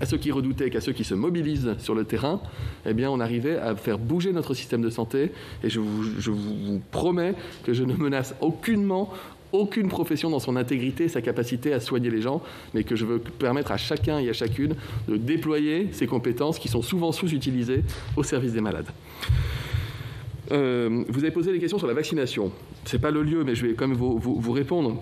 à ceux qui redoutaient qu'à ceux qui se mobilisent sur le terrain, eh bien, on arrivait à faire bouger notre système de santé. Et je vous promets que je ne menace aucunement aucune profession dans son intégrité et sa capacité à soigner les gens, mais que je veux permettre à chacun et à chacune de déployer ces compétences qui sont souvent sous-utilisées au service des malades. Vous avez posé des questions sur la vaccination. Ce n'est pas le lieu, mais je vais quand même vous répondre.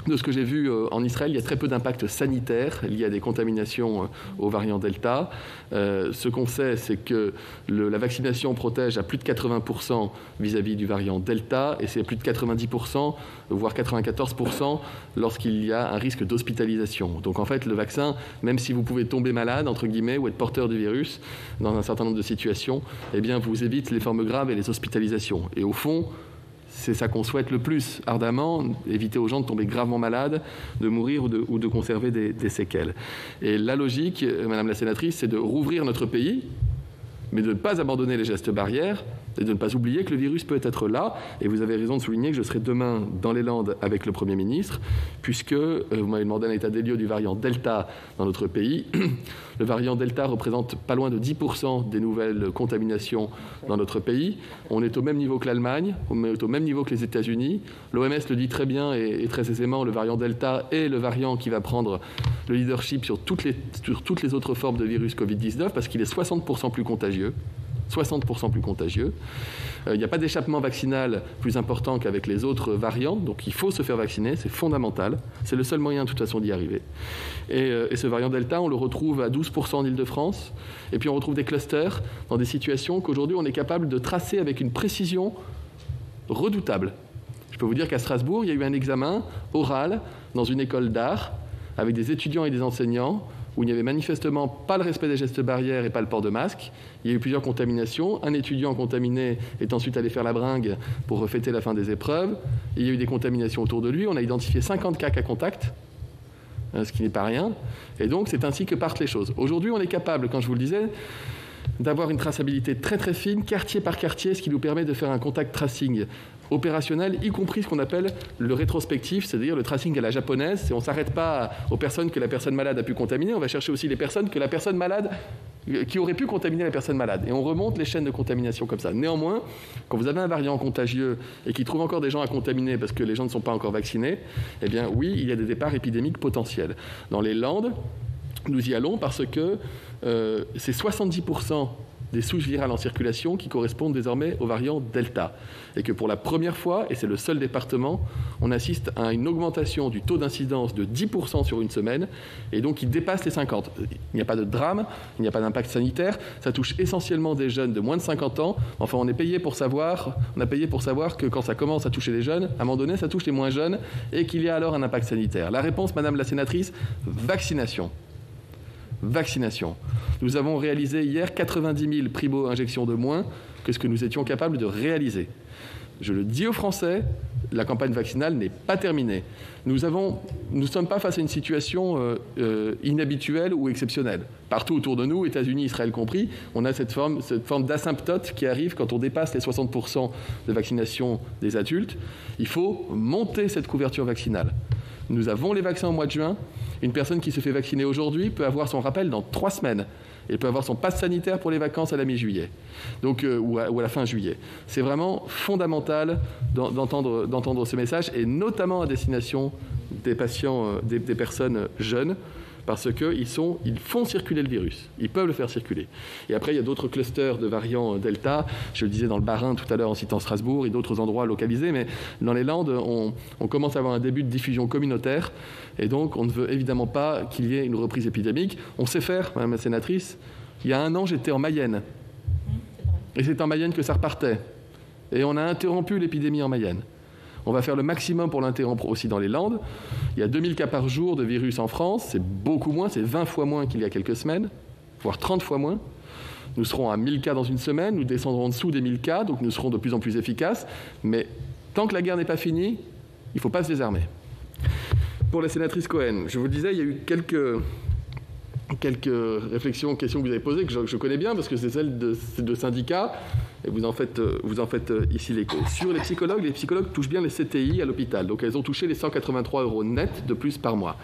De ce que j'ai vu en Israël, il y a très peu d'impact sanitaire lié à des contaminations au variant Delta. Ce qu'on sait, c'est que la vaccination protège à plus de 80% vis-à-vis du variant Delta, et c'est à plus de 90%, voire 94% lorsqu'il y a un risque d'hospitalisation. Donc en fait, le vaccin, même si vous pouvez tomber malade, entre guillemets, ou être porteur du virus dans un certain nombre de situations, eh bien, vous évite les formes graves et les hospitalisations. Et au fond, c'est ça qu'on souhaite le plus ardemment, éviter aux gens de tomber gravement malades, de mourir ou de conserver des séquelles. Et la logique, Madame la sénatrice, c'est de rouvrir notre pays, mais de ne pas abandonner les gestes barrières et de ne pas oublier que le virus peut être là. Et vous avez raison de souligner que je serai demain dans les Landes avec le Premier ministre, puisque vous m'avez demandé un état des lieux du variant Delta dans notre pays. Le variant Delta représente pas loin de 10% des nouvelles contaminations dans notre pays. On est au même niveau que l'Allemagne, on est au même niveau que les États-Unis. L'OMS le dit très bien et très aisément, le variant Delta est le variant qui va prendre le leadership sur toutes les autres formes de virus Covid-19 parce qu'il est 60% plus contagieux. 60% plus contagieux. Il n'y a pas d'échappement vaccinal plus important qu'avec les autres variants, donc il faut se faire vacciner, c'est fondamental. C'est le seul moyen, de toute façon, d'y arriver. Et ce variant Delta, on le retrouve à 12% en Île-de-France, et puis on retrouve des clusters dans des situations qu'aujourd'hui on est capable de tracer avec une précision redoutable. Je peux vous dire qu'à Strasbourg, il y a eu un examen oral dans une école d'art avec des étudiants et des enseignants où il n'y avait manifestement pas le respect des gestes barrières et pas le port de masque. Il y a eu plusieurs contaminations. Un étudiant contaminé est ensuite allé faire la bringue pour fêter la fin des épreuves. Il y a eu des contaminations autour de lui. On a identifié 50 cas contact, ce qui n'est pas rien. Et donc, c'est ainsi que partent les choses. Aujourd'hui, on est capable, quand je vous le disais, d'avoir une traçabilité très très fine, quartier par quartier, ce qui nous permet de faire un contact tracing opérationnel, y compris ce qu'on appelle le rétrospectif, c'est-à-dire le tracing à la japonaise. On ne s'arrête pas aux personnes que la personne malade a pu contaminer, on va chercher aussi les personnes que la personne malade qui aurait pu contaminer la personne malade. Et on remonte les chaînes de contamination comme ça. Néanmoins, quand vous avez un variant contagieux et qui trouve encore des gens à contaminer parce que les gens ne sont pas encore vaccinés, eh bien oui, il y a des départs épidémiques potentiels. Dans les Landes, nous y allons parce que c'est 70% des souches virales en circulation qui correspondent désormais au variant Delta. Et que pour la première fois, et c'est le seul département, on assiste à une augmentation du taux d'incidence de 10% sur une semaine, et donc qui dépasse les 50. Il n'y a pas de drame, il n'y a pas d'impact sanitaire, ça touche essentiellement des jeunes de moins de 50 ans. Enfin, on a payé pour savoir que quand ça commence à toucher les jeunes, à un moment donné, ça touche les moins jeunes, et qu'il y a alors un impact sanitaire. La réponse, Madame la sénatrice, vaccination. Vaccination. Nous avons réalisé hier 90 000 primo-injections de moins que ce que nous étions capables de réaliser. Je le dis aux Français, la campagne vaccinale n'est pas terminée. Nous ne sommes pas face à une situation inhabituelle ou exceptionnelle. Partout autour de nous, États-Unis, Israël compris, on a cette forme d'asymptote qui arrive quand on dépasse les 60% de vaccination des adultes. Il faut monter cette couverture vaccinale. Nous avons les vaccins au mois de juin. Une personne qui se fait vacciner aujourd'hui peut avoir son rappel dans 3 semaines. Et peut avoir son passe sanitaire pour les vacances à la mi-juillet, donc ou à la fin juillet. C'est vraiment fondamental d'entendre ce message, et notamment à destination des patients, des personnes jeunes, parce qu'ils font circuler le virus. Ils peuvent le faire circuler. Et après, il y a d'autres clusters de variants Delta. Je le disais dans le Bas-Rhin tout à l'heure en citant Strasbourg et d'autres endroits localisés. Mais dans les Landes, on commence à avoir un début de diffusion communautaire. Et donc, on ne veut évidemment pas qu'il y ait une reprise épidémique. On sait faire, Madame la sénatrice. Il y a 1 an, j'étais en Mayenne. Et c'est en Mayenne que ça repartait. Et on a interrompu l'épidémie en Mayenne. On va faire le maximum pour l'interrompre aussi dans les Landes. Il y a 2000 cas par jour de virus en France. C'est beaucoup moins, c'est 20 fois moins qu'il y a quelques semaines, voire 30 fois moins. Nous serons à 1000 cas dans une semaine, nous descendrons en dessous des 1000 cas, donc nous serons de plus en plus efficaces. Mais tant que la guerre n'est pas finie, il ne faut pas se désarmer. Pour la sénatrice Cohen, je vous le disais, il y a eu quelques réflexions, questions que vous avez posées, que je connais bien, parce que c'est celles de syndicats, et vous en faites ici l'écho. Sur les psychologues touchent bien les CTI à l'hôpital, donc elles ont touché les 183 € net de plus par mois.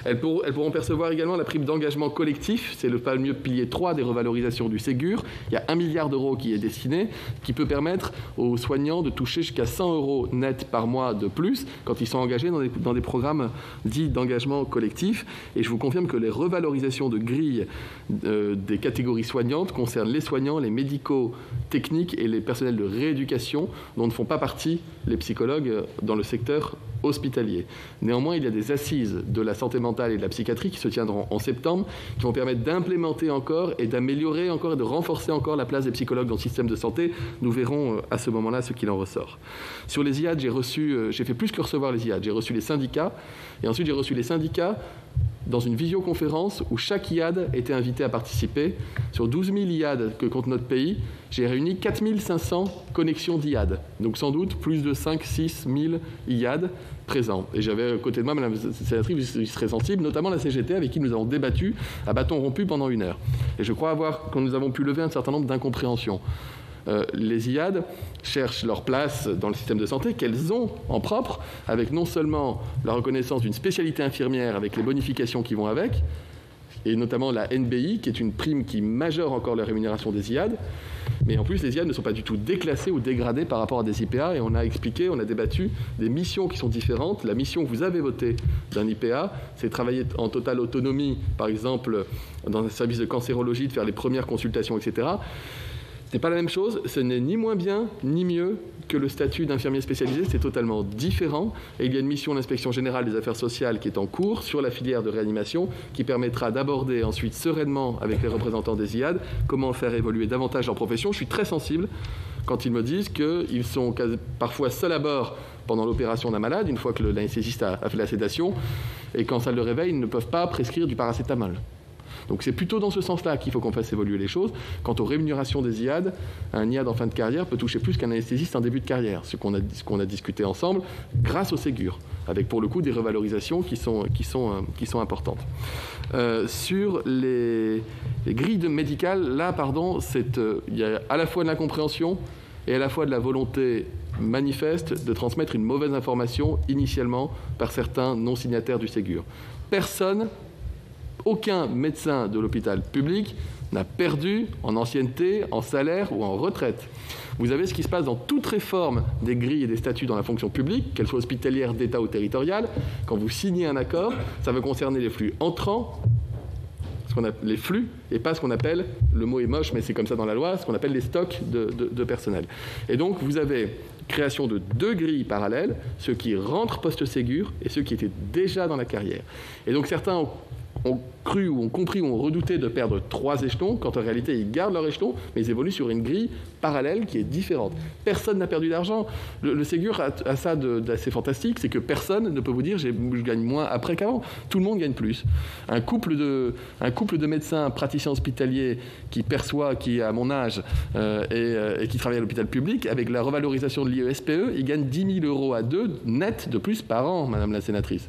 Elles pourront percevoir également la prime d'engagement collectif, c'est le fameux pilier 3 des revalorisations du Ségur. Il y a 1 milliard d'euros qui est destiné, qui peut permettre aux soignants de toucher jusqu'à 100 € net par mois de plus quand ils sont engagés dans des programmes dits d'engagement collectif. Et je vous confirme que les revalorisations de grille des catégories soignantes concernent les soignants, les médicaux techniques et les personnels de rééducation dont ne font pas partie les psychologues dans le secteur hospitalier. Néanmoins, il y a des assises de la santé mentale et de la psychiatrie qui se tiendront en septembre, qui vont permettre d'implémenter encore et d'améliorer encore et de renforcer encore la place des psychologues dans le système de santé. Nous verrons à ce moment-là ce qu'il en ressort. Sur les IAD, j'ai fait plus que recevoir les IAD. J'ai reçu les syndicats, et ensuite j'ai reçu les syndicats dans une visioconférence où chaque IAD était invité à participer. Sur 12 000 IAD que compte notre pays, j'ai réuni 4 500 connexions d'IAD. Donc sans doute plus de 5-6 000 IAD présents. Et j'avais à côté de moi, Madame la sénatrice, vous serez sensible, notamment la CGT avec qui nous avons débattu à bâton rompu pendant 1 heure. Et je crois quand nous avons pu lever un certain nombre d'incompréhensions. Les IAD cherchent leur place dans le système de santé qu'elles ont en propre, avec non seulement la reconnaissance d'une spécialité infirmière avec les bonifications qui vont avec, et notamment la NBI, qui est une prime qui majeure encore la rémunération des IAD, mais en plus les IAD ne sont pas du tout déclassés ou dégradés par rapport à des IPA, et on a débattu des missions qui sont différentes. La mission que vous avez votée d'un IPA, c'est travailler en totale autonomie, par exemple dans un service de cancérologie, de faire les premières consultations, etc. Ce n'est pas la même chose, ce n'est ni moins bien ni mieux que le statut d'infirmier spécialisé, c'est totalement différent. Et il y a une mission de l'inspection générale des affaires sociales qui est en cours sur la filière de réanimation qui permettra d'aborder ensuite sereinement avec les représentants des IAD comment faire évoluer davantage leur profession. Je suis très sensible quand ils me disent qu'ils sont parfois seuls à bord pendant l'opération d'un malade, une fois que l'anesthésiste a fait la sédation, et qu'en salle de réveil, ils ne peuvent pas prescrire du paracétamol. Donc c'est plutôt dans ce sens-là qu'il faut qu'on fasse évoluer les choses. Quant aux rémunérations des IAD, un IAD en fin de carrière peut toucher plus qu'un anesthésiste en début de carrière, ce qu'on a discuté ensemble, grâce au Ségur, avec pour le coup des revalorisations qui sont importantes. Sur les grilles médicales, là, il y a à la fois de l'incompréhension et à la fois de la volonté manifeste de transmettre une mauvaise information initialement par certains non-signataires du Ségur. Aucun médecin de l'hôpital public n'a perdu en ancienneté, en salaire ou en retraite. Vous avez ce qui se passe dans toute réforme des grilles et des statuts dans la fonction publique, qu'elle soit hospitalière, d'État ou territoriale. Quand vous signez un accord, ça va concerner les flux entrants, les flux et pas ce qu'on appelle, le mot est moche mais c'est comme ça dans la loi, ce qu'on appelle les stocks de personnel. Et donc vous avez création de 2 grilles parallèles, ceux qui rentrent post-Ségur et ceux qui étaient déjà dans la carrière. Et donc certains ont cru ou ont compris ou ont redouté de perdre 3 échelons, quand en réalité ils gardent leur échelon, mais ils évoluent sur une grille parallèle qui est différente. Personne n'a perdu d'argent. Le Ségur a ça d'assez fantastique, c'est que personne ne peut vous dire je gagne moins après qu'avant. Tout le monde gagne plus. Un couple de médecins praticiens hospitaliers qui perçoit, qui est à mon âge et qui travaille à l'hôpital public, avec la revalorisation de l'IESPE, ils gagnent 10 000 € à 2 net de plus par an, Madame la sénatrice.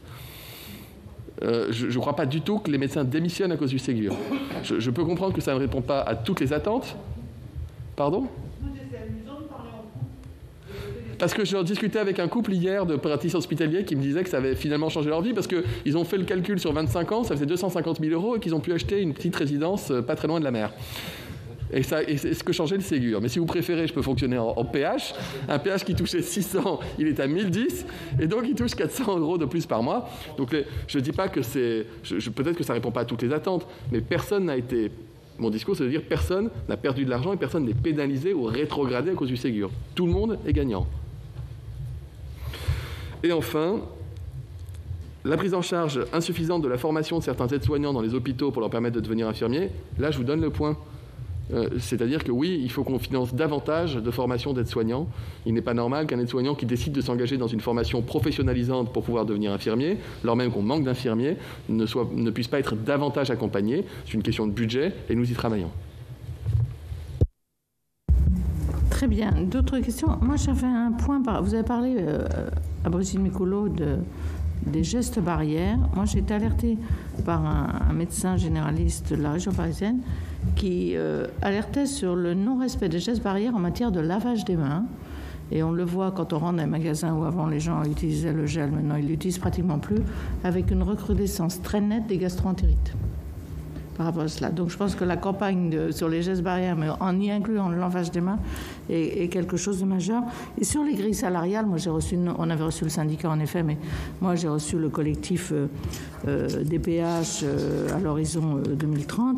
Je ne crois pas du tout que les médecins démissionnent à cause du Ségur. Je peux comprendre que ça ne répond pas à toutes les attentes. Pardon ? Parce que je discutais avec un couple hier de praticiens hospitaliers qui me disaient que ça avait finalement changé leur vie parce qu'ils ont fait le calcul sur 25 ans, ça faisait 250 000 € et qu'ils ont pu acheter une petite résidence pas très loin de la mer. Et c'est ce que changeait le Ségur. Mais si vous préférez, je peux fonctionner en PH. Un PH qui touchait 600, il est à 1010. Et donc, il touche 400 € de plus par mois. Donc, je ne dis pas que c'est... peut-être que ça ne répond pas à toutes les attentes. Mais personne n'a été... Mon discours, c'est de dire personne n'a perdu de l'argent et personne n'est pénalisé ou rétrogradé à cause du Ségur. Tout le monde est gagnant. Et enfin... la prise en charge insuffisante de la formation de certains aides-soignants dans les hôpitaux pour leur permettre de devenir infirmiers, là, je vous donne le point. C'est-à-dire que oui, il faut qu'on finance davantage de formation d'aides-soignants. Il n'est pas normal qu'un aide-soignant qui décide de s'engager dans une formation professionnalisante pour pouvoir devenir infirmier, alors même qu'on manque d'infirmiers, ne puisse pas être davantage accompagné. C'est une question de budget et nous y travaillons. Très bien. D'autres questions ? Moi, j'avais un point. Vous avez parlé à Brigitte Micouleau des gestes barrières. Moi, j'ai été alertée par un médecin généraliste de la région parisienne qui alertait sur le non-respect des gestes barrières en matière de lavage des mains. Et on le voit quand on rentre dans les magasins où avant les gens utilisaient le gel, maintenant ils l'utilisent pratiquement plus, avec une recrudescence très nette des gastro-entérites par rapport à cela. Donc je pense que la campagne sur les gestes barrières, mais en y incluant le lavage des mains, est quelque chose de majeur. Et sur les grilles salariales, moi on avait reçu le syndicat en effet, mais moi j'ai reçu le collectif des PH à l'horizon 2030.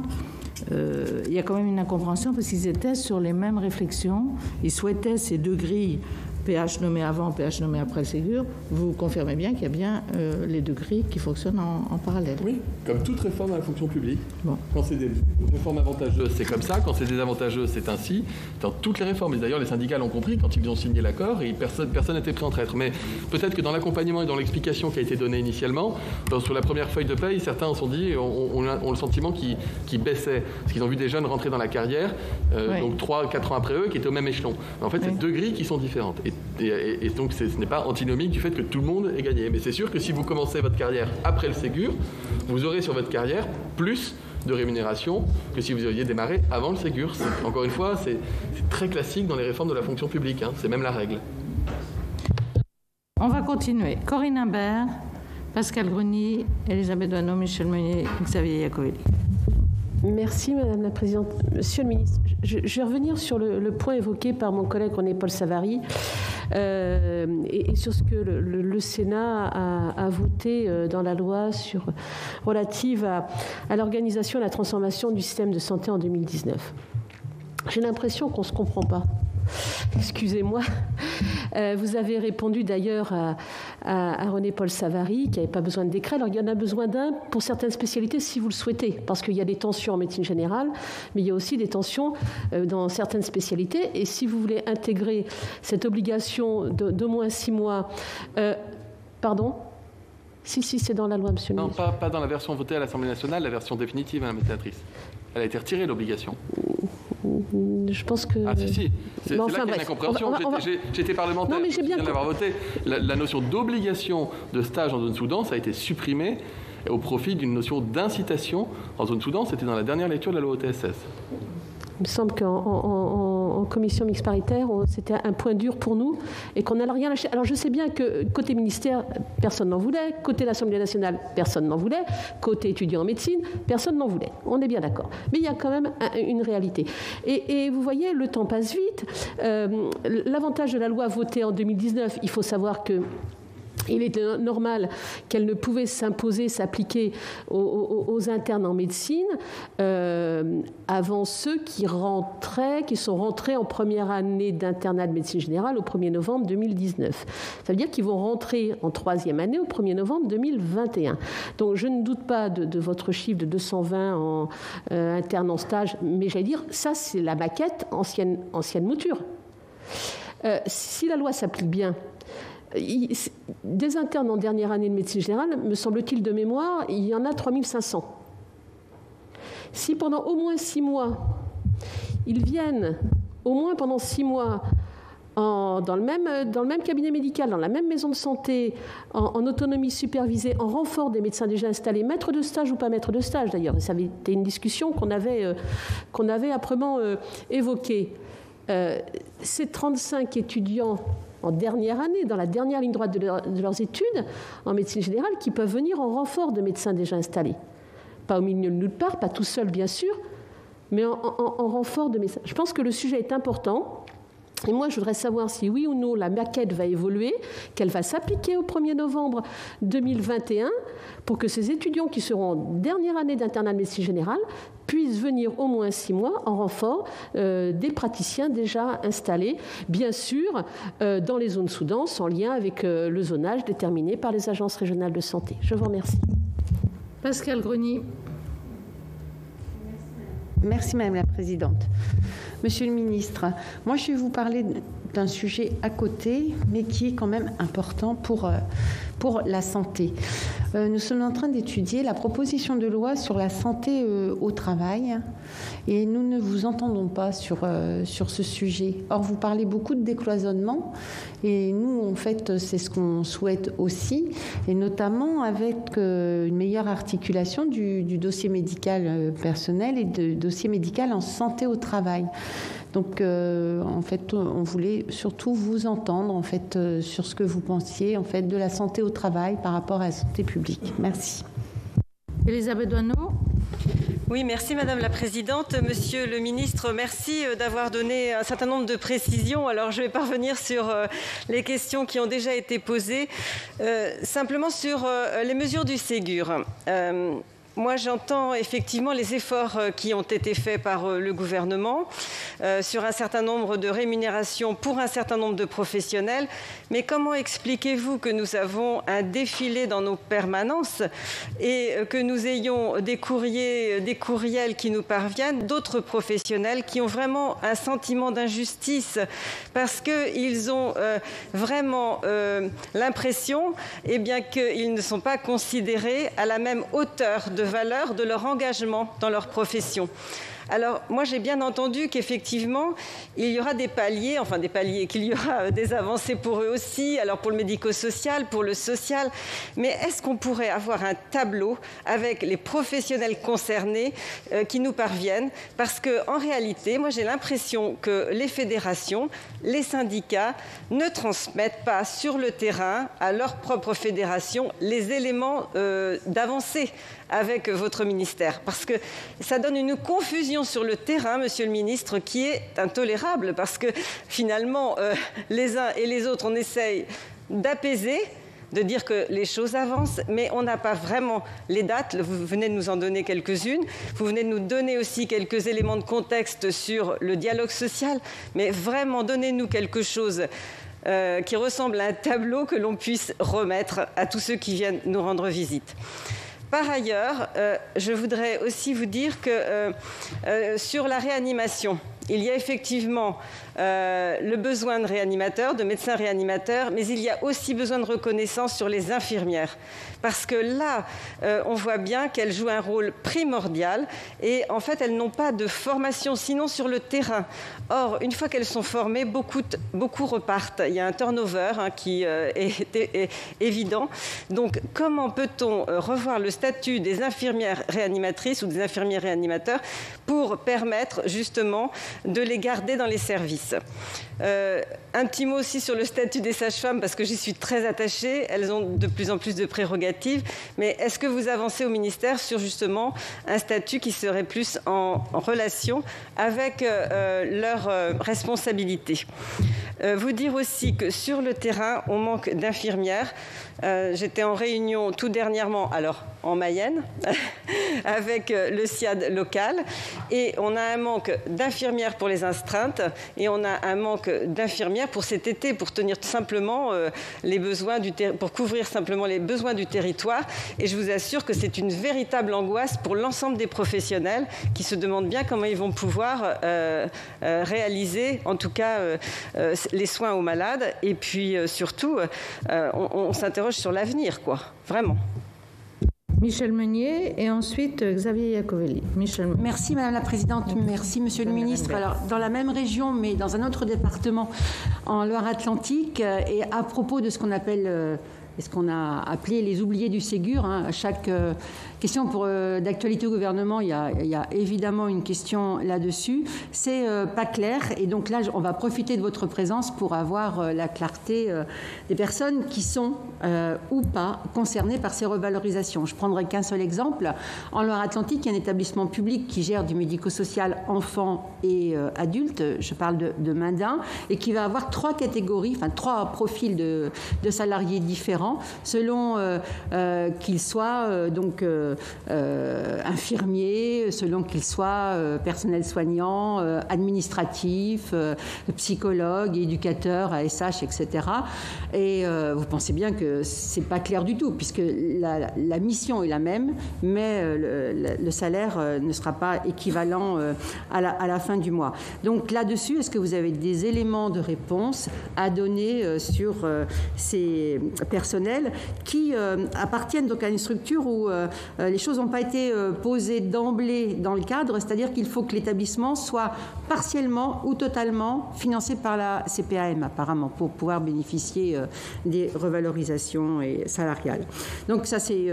Il y a quand même une incompréhension parce qu'ils étaient sur les mêmes réflexions. Ils souhaitaient ces 2 grilles, PH nommé avant, PH nommé après le Ségur. Vous confirmez bien qu'il y a bien les 2 grilles qui fonctionnent en parallèle. Oui, comme toute réforme dans la fonction publique. Bon. Quand c'est des réformes avantageuses, c'est comme ça. Quand c'est désavantageux, c'est ainsi. Dans toutes les réformes. Et d'ailleurs, les syndicats l'ont compris quand ils ont signé l'accord et personne n'était prêt à en traître. Mais peut-être que dans l'accompagnement et dans l'explication qui a été donnée initialement, sur la première feuille de paye, certains se sont dit, ont le sentiment qu'ils baissaient. Parce qu'ils ont vu des jeunes rentrer dans la carrière, oui. Donc 3-4 ans après eux, qui étaient au même échelon. Mais en fait, c'est 2 grilles qui sont différentes. Et donc, ce n'est pas antinomique du fait que tout le monde est gagné. Mais c'est sûr que si vous commencez votre carrière après le Ségur, vous aurez sur votre carrière plus de rémunération que si vous aviez démarré avant le Ségur. Encore une fois, c'est très classique dans les réformes de la fonction publique. Hein. C'est même la règle. On va continuer. Corinne Imbert, Pascal Gruny, Elisabeth Doineau, Michel Meunier, Xavier Iacovelli. Merci Madame la Présidente. Monsieur le Ministre, je vais revenir sur le point évoqué par mon collègue René-Paul Savary et sur ce que le Sénat a voté dans la loi relative à l'organisation et à la transformation du système de santé en 2019. J'ai l'impression qu'on ne se comprend pas. Excusez-moi. Vous avez répondu d'ailleurs à René-Paul Savary qu'il n'y avait pas besoin de décret. Alors il y en a besoin d'un pour certaines spécialités si vous le souhaitez, parce qu'il y a des tensions en médecine générale, mais il y a aussi des tensions dans certaines spécialités. Et si vous voulez intégrer cette obligation d'au moins 6 mois... pardon ? Si, c'est dans la loi, monsieur le ministre. Non, pas dans la version votée à l'Assemblée nationale, la version définitive, Madame la sénatrice. Elle a été retirée, l'obligation. Je pense que... Ah si, c'est là qu'il y a une incompréhension. J'étais parlementaire, non, mais j'ai bien l'avoir voté. La notion d'obligation de stage en zone sous-dense a été supprimée au profit d'une notion d'incitation en zone sous-dense. C'était dans la dernière lecture de la loi OTSS. Il me semble qu'en commission mixte paritaire, c'était un point dur pour nous et qu'on n'a rien lâché. Alors je sais bien que côté ministère, personne n'en voulait, côté l'Assemblée nationale, personne n'en voulait, côté étudiants en médecine, personne n'en voulait. On est bien d'accord. Mais il y a quand même une réalité. Et vous voyez, le temps passe vite. L'avantage de la loi votée en 2019, il faut savoir que Il était normal qu'elle ne pouvait s'appliquer aux internes en médecine avant ceux qui sont rentrés en première année d'internat de médecine générale au 1er novembre 2019. Ça veut dire qu'ils vont rentrer en troisième année au 1er novembre 2021. Donc je ne doute pas de votre chiffre de 220 en internes en stage, mais j'allais dire, ça c'est la maquette ancienne mouture. Si la loi s'applique bien, des internes en dernière année de médecine générale, me semble-t-il de mémoire, il y en a 3500. Si pendant au moins 6 mois, ils viennent au moins pendant 6 mois dans le même cabinet médical, dans la même maison de santé, en autonomie supervisée, en renfort des médecins déjà installés, maître de stage ou pas maître de stage d'ailleurs, ça avait été une discussion qu'on avait âprement évoquée. Ces 35 étudiants en dernière année, dans la dernière ligne droite de leurs études en médecine générale, qui peuvent venir en renfort de médecins déjà installés. Pas au milieu de nulle part, pas tout seul bien sûr, mais en renfort de médecins. Je pense que le sujet est important. Et moi, je voudrais savoir si oui ou non la maquette va évoluer, qu'elle va s'appliquer au 1er novembre 2021 pour que ces étudiants qui seront en dernière année d'internat de médecine générale puissent venir au moins 6 mois en renfort des praticiens déjà installés, bien sûr, dans les zones sous-denses, en lien avec le zonage déterminé par les agences régionales de santé. Je vous remercie. Pascale Gruny. Merci Madame la Présidente. Monsieur le Ministre, moi je vais vous parler d'un sujet à côté, mais qui est quand même important pour la santé. Nous sommes en train d'étudier la proposition de loi sur la santé au travail et nous ne vous entendons pas sur ce sujet. Or, vous parlez beaucoup de décloisonnement et nous, en fait, c'est ce qu'on souhaite aussi, et notamment avec une meilleure articulation du dossier médical personnel et du dossier médical en santé au travail. Donc, en fait, on voulait surtout vous entendre, en fait, sur ce que vous pensiez, en fait, de la santé au travail par rapport à la santé publique. Merci. Elisabeth Doineau. Oui, merci Madame la Présidente. Monsieur le Ministre, merci d'avoir donné un certain nombre de précisions. Alors, je vais pas revenir sur les questions qui ont déjà été posées. Simplement sur les mesures du Ségur. Moi, j'entends effectivement les efforts qui ont été faits par le gouvernement sur un certain nombre de rémunérations pour un certain nombre de professionnels. Mais comment expliquez-vous que nous avons un défilé dans nos permanences et que nous ayons des courriels qui nous parviennent d'autres professionnels qui ont vraiment un sentiment d'injustice parce qu'ils ont vraiment l'impression qu'ils ne sont pas considérés à la même hauteur de valeur de leur engagement dans leur profession. Alors, moi, j'ai bien entendu qu'effectivement, il y aura des paliers, qu'il y aura des avancées pour eux aussi, alors pour le médico-social, pour le social, mais est-ce qu'on pourrait avoir un tableau avec les professionnels concernés qui nous parviennent? Parce qu'en réalité, moi, j'ai l'impression que les fédérations, les syndicats ne transmettent pas sur le terrain à leur propre fédération les éléments d'avancée avec votre ministère. Parce que ça donne une confusion sur le terrain, Monsieur le Ministre, qui est intolérable. Parce que finalement, les uns et les autres, on essaye d'apaiser, de dire que les choses avancent, mais on n'a pas vraiment les dates. Vous venez de nous en donner quelques-unes. Vous venez de nous donner aussi quelques éléments de contexte sur le dialogue social. Mais vraiment, donnez-nous quelque chose qui ressemble à un tableau que l'on puisse remettre à tous ceux qui viennent nous rendre visite. Par ailleurs, je voudrais aussi vous dire que sur la réanimation, il y a effectivement le besoin de réanimateurs, de médecins réanimateurs, mais il y a aussi besoin de reconnaissance sur les infirmières. Parce que là, on voit bien qu'elles jouent un rôle primordial et en fait, elles n'ont pas de formation sinon sur le terrain. Or, une fois qu'elles sont formées, beaucoup repartent. Il y a un turnover qui est évident. Donc, comment peut-on revoir le statut des infirmières réanimatrices ou des infirmiers réanimateurs pour permettre justement de les garder dans les services? Un petit mot aussi sur le statut des sages-femmes, parce que j'y suis très attachée. Elles ont de plus en plus de prérogatives. Mais est-ce que vous avancez au ministère sur justement un statut qui serait plus en relation avec leurs responsabilités? Vous dire aussi que sur le terrain, on manque d'infirmières. J'étais en réunion tout dernièrement, alors en Mayenne, avec le SIAD local, et on a un manque d'infirmières pour les astreintes, et on a un manque d'infirmières pour cet été, pour tenir simplement les besoins pour couvrir simplement les besoins du territoire. Et je vous assure que c'est une véritable angoisse pour l'ensemble des professionnels qui se demandent bien comment ils vont pouvoir réaliser, en tout cas, les soins aux malades. Et puis surtout, on s'interroge sur l'avenir, quoi, vraiment. Michel Meunier et ensuite Xavier Iacovelli. Michel Meunier. Merci Madame la Présidente, merci Monsieur le Ministre. Alors, dans la même région, mais dans un autre département, en Loire-Atlantique, et à propos de ce qu'on appelle... ce qu'on a appelé les oubliés du Ségur. À chaque question d'actualité au gouvernement, il y a évidemment une question là-dessus. C'est pas clair. Et donc là, on va profiter de votre présence pour avoir la clarté des personnes qui sont ou pas concernées par ces revalorisations. Je prendrai qu'un seul exemple. En Loire-Atlantique, il y a un établissement public qui gère du médico-social enfants et adultes. Je parle de Minden, et qui va avoir trois catégories, enfin trois profils de salariés différents, selon qu'ils soient infirmiers, selon qu'ils soient personnel soignant, administratif, psychologue, éducateur, ASH, etc. Et vous pensez bien que c'est pas clair du tout, puisque la mission est la même, mais le salaire ne sera pas équivalent à la fin du mois. Donc là-dessus, est-ce que vous avez des éléments de réponse à donner sur ces personnels qui appartiennent donc à une structure où les choses n'ont pas été posées d'emblée dans le cadre, c'est-à-dire qu'il faut que l'établissement soit partiellement ou totalement financé par la CPAM apparemment pour pouvoir bénéficier des revalorisations salariales. Donc ça c'est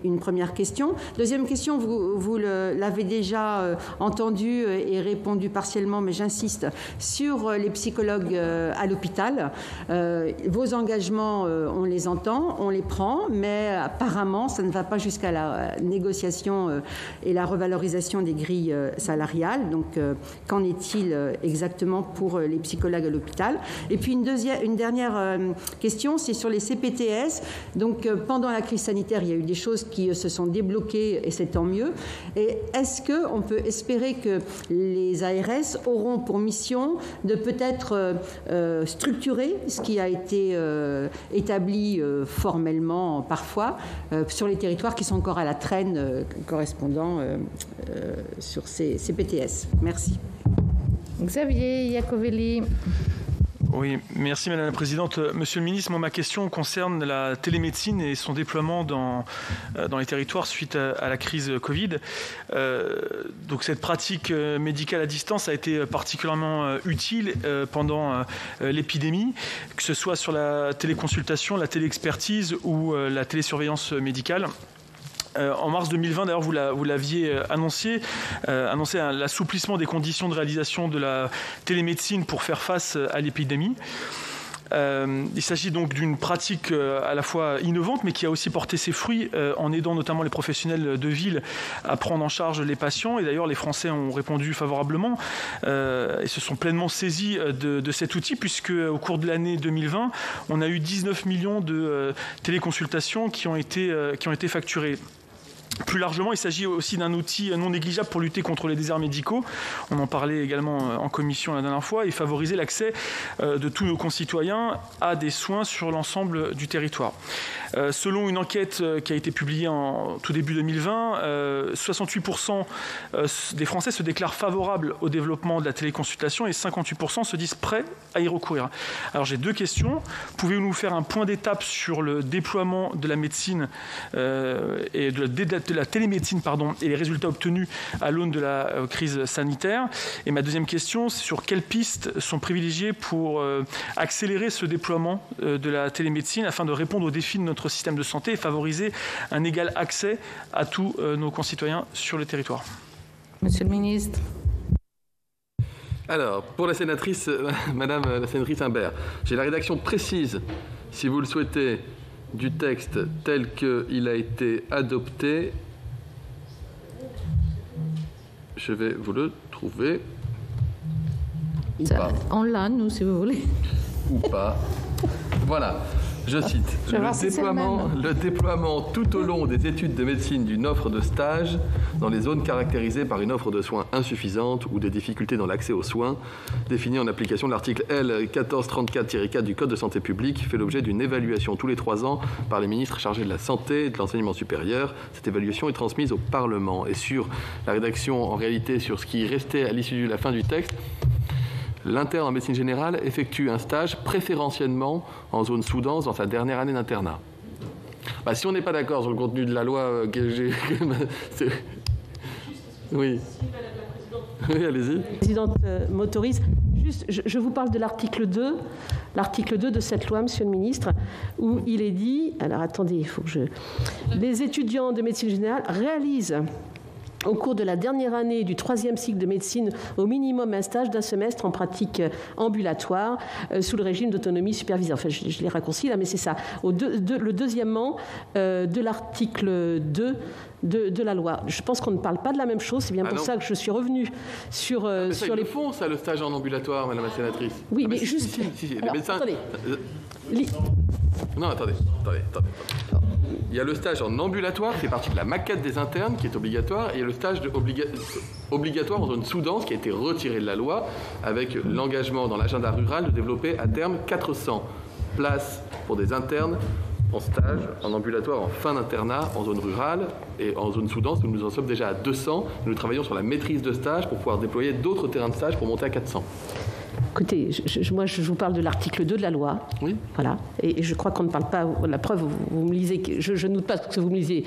une première question. Deuxième question, vous l'avez déjà entendu et répondu partiellement, mais j'insiste sur les psychologues à l'hôpital. Vos engagements, on les entend, on les prend, mais apparemment, ça ne va pas jusqu'à la négociation et la revalorisation des grilles salariales. Donc, qu'en est-il exactement pour les psychologues à l'hôpital? Et puis, une dernière question, c'est sur les CPTS. Donc, pendant la crise sanitaire, il y a eu des choses qui se sont débloquées et c'est tant mieux. Et est-ce qu'on peut espérer que les ARS auront pour mission de peut-être structurer ce qui a été établi formellement parfois sur les territoires qui sont encore à la traîne correspondant sur ces PTS. Merci. Xavier Iacovelli. Oui, merci Madame la Présidente. Monsieur le Ministre, ma question concerne la télémédecine et son déploiement dans les territoires suite à la crise Covid. Donc cette pratique médicale à distance a été particulièrement utile pendant l'épidémie, que ce soit sur la téléconsultation, la téléexpertise ou la télésurveillance médicale. En mars 2020, d'ailleurs, vous l'aviez annoncé l'assouplissement des conditions de réalisation de la télémédecine pour faire face à l'épidémie. Il s'agit donc d'une pratique à la fois innovante, mais qui a aussi porté ses fruits en aidant notamment les professionnels de ville à prendre en charge les patients. Et d'ailleurs, les Français ont répondu favorablement et se sont pleinement saisis de cet outil, puisque au cours de l'année 2020, on a eu 19 millions de téléconsultations qui ont été facturées. Plus largement, il s'agit aussi d'un outil non négligeable pour lutter contre les déserts médicaux. On en parlait également en commission la dernière fois, et favoriser l'accès de tous nos concitoyens à des soins sur l'ensemble du territoire. Selon une enquête qui a été publiée en tout début 2020, 68% des Français se déclarent favorables au développement de la téléconsultation et 58% se disent prêts à y recourir. Alors j'ai deux questions. Pouvez-vous nous faire un point d'étape sur le déploiement de la médecine et de la télémédecine et les résultats obtenus à l'aune de la crise sanitaire? Et ma deuxième question, c'est sur quelles pistes sont privilégiées pour accélérer ce déploiement de la télémédecine afin de répondre aux défis de notre système de santé et favoriser un égal accès à tous nos concitoyens sur le territoire. Monsieur le Ministre. Alors, pour la sénatrice, Madame la sénatrice Imbert, j'ai la rédaction précise, si vous le souhaitez, du texte tel qu'il a été adopté. Je vais vous le trouver. Ou pas. On l'a, nous, si vous voulez. Ou pas. Voilà. Je cite, le déploiement tout au long des études de médecine d'une offre de stage dans les zones caractérisées par une offre de soins insuffisante ou des difficultés dans l'accès aux soins, définies en application de l'article L. 1434-4 du Code de santé publique, fait l'objet d'une évaluation tous les 3 ans par les ministres chargés de la santé et de l'enseignement supérieur. Cette évaluation est transmise au Parlement. Et sur la rédaction, en réalité, sur ce qui restait à l'issue de la fin du texte, l'interne en médecine générale effectue un stage préférentiellement en zone sous-dense dans sa dernière année d'internat. Si on n'est pas d'accord sur le contenu de la loi que j'ai... Oui. Oui, allez-y. La présidente m'autorise. Juste, je vous parle de l'article 2 de cette loi, Monsieur le Ministre, où il est dit... Alors, attendez, il faut que je... Les étudiants de médecine générale réalisent au cours de la dernière année du 3e cycle de médecine, au minimum un stage d'un semestre en pratique ambulatoire sous le régime d'autonomie supervisée. Enfin, je l'ai raccourci là, mais c'est ça. Le deuxièmement de l'article 2 de la loi. Je pense qu'on ne parle pas de la même chose. C'est bien pour ça que je suis revenue sur les fonds, ça, le stage en ambulatoire, Madame la sénatrice. Oui, mais juste... Si, alors, les médecins... Attendez. Non, attendez. Il y a le stage en ambulatoire qui fait partie de la maquette des internes qui est obligatoire, et il y a le stage obligatoire en zone sous-dense qui a été retiré de la loi avec l'engagement dans l'agenda rural de développer à terme 400 places pour des internes en stage, en ambulatoire, en fin d'internat, en zone rurale et en zone sous-dense. Nous en sommes déjà à 200. Nous travaillons sur la maîtrise de stage pour pouvoir déployer d'autres terrains de stage pour monter à 400. Écoutez, moi je vous parle de l'article 2 de la loi. Oui. Voilà. Et je crois qu'on ne parle pas. La preuve, vous me lisez. Je ne doute pas que vous me lisez.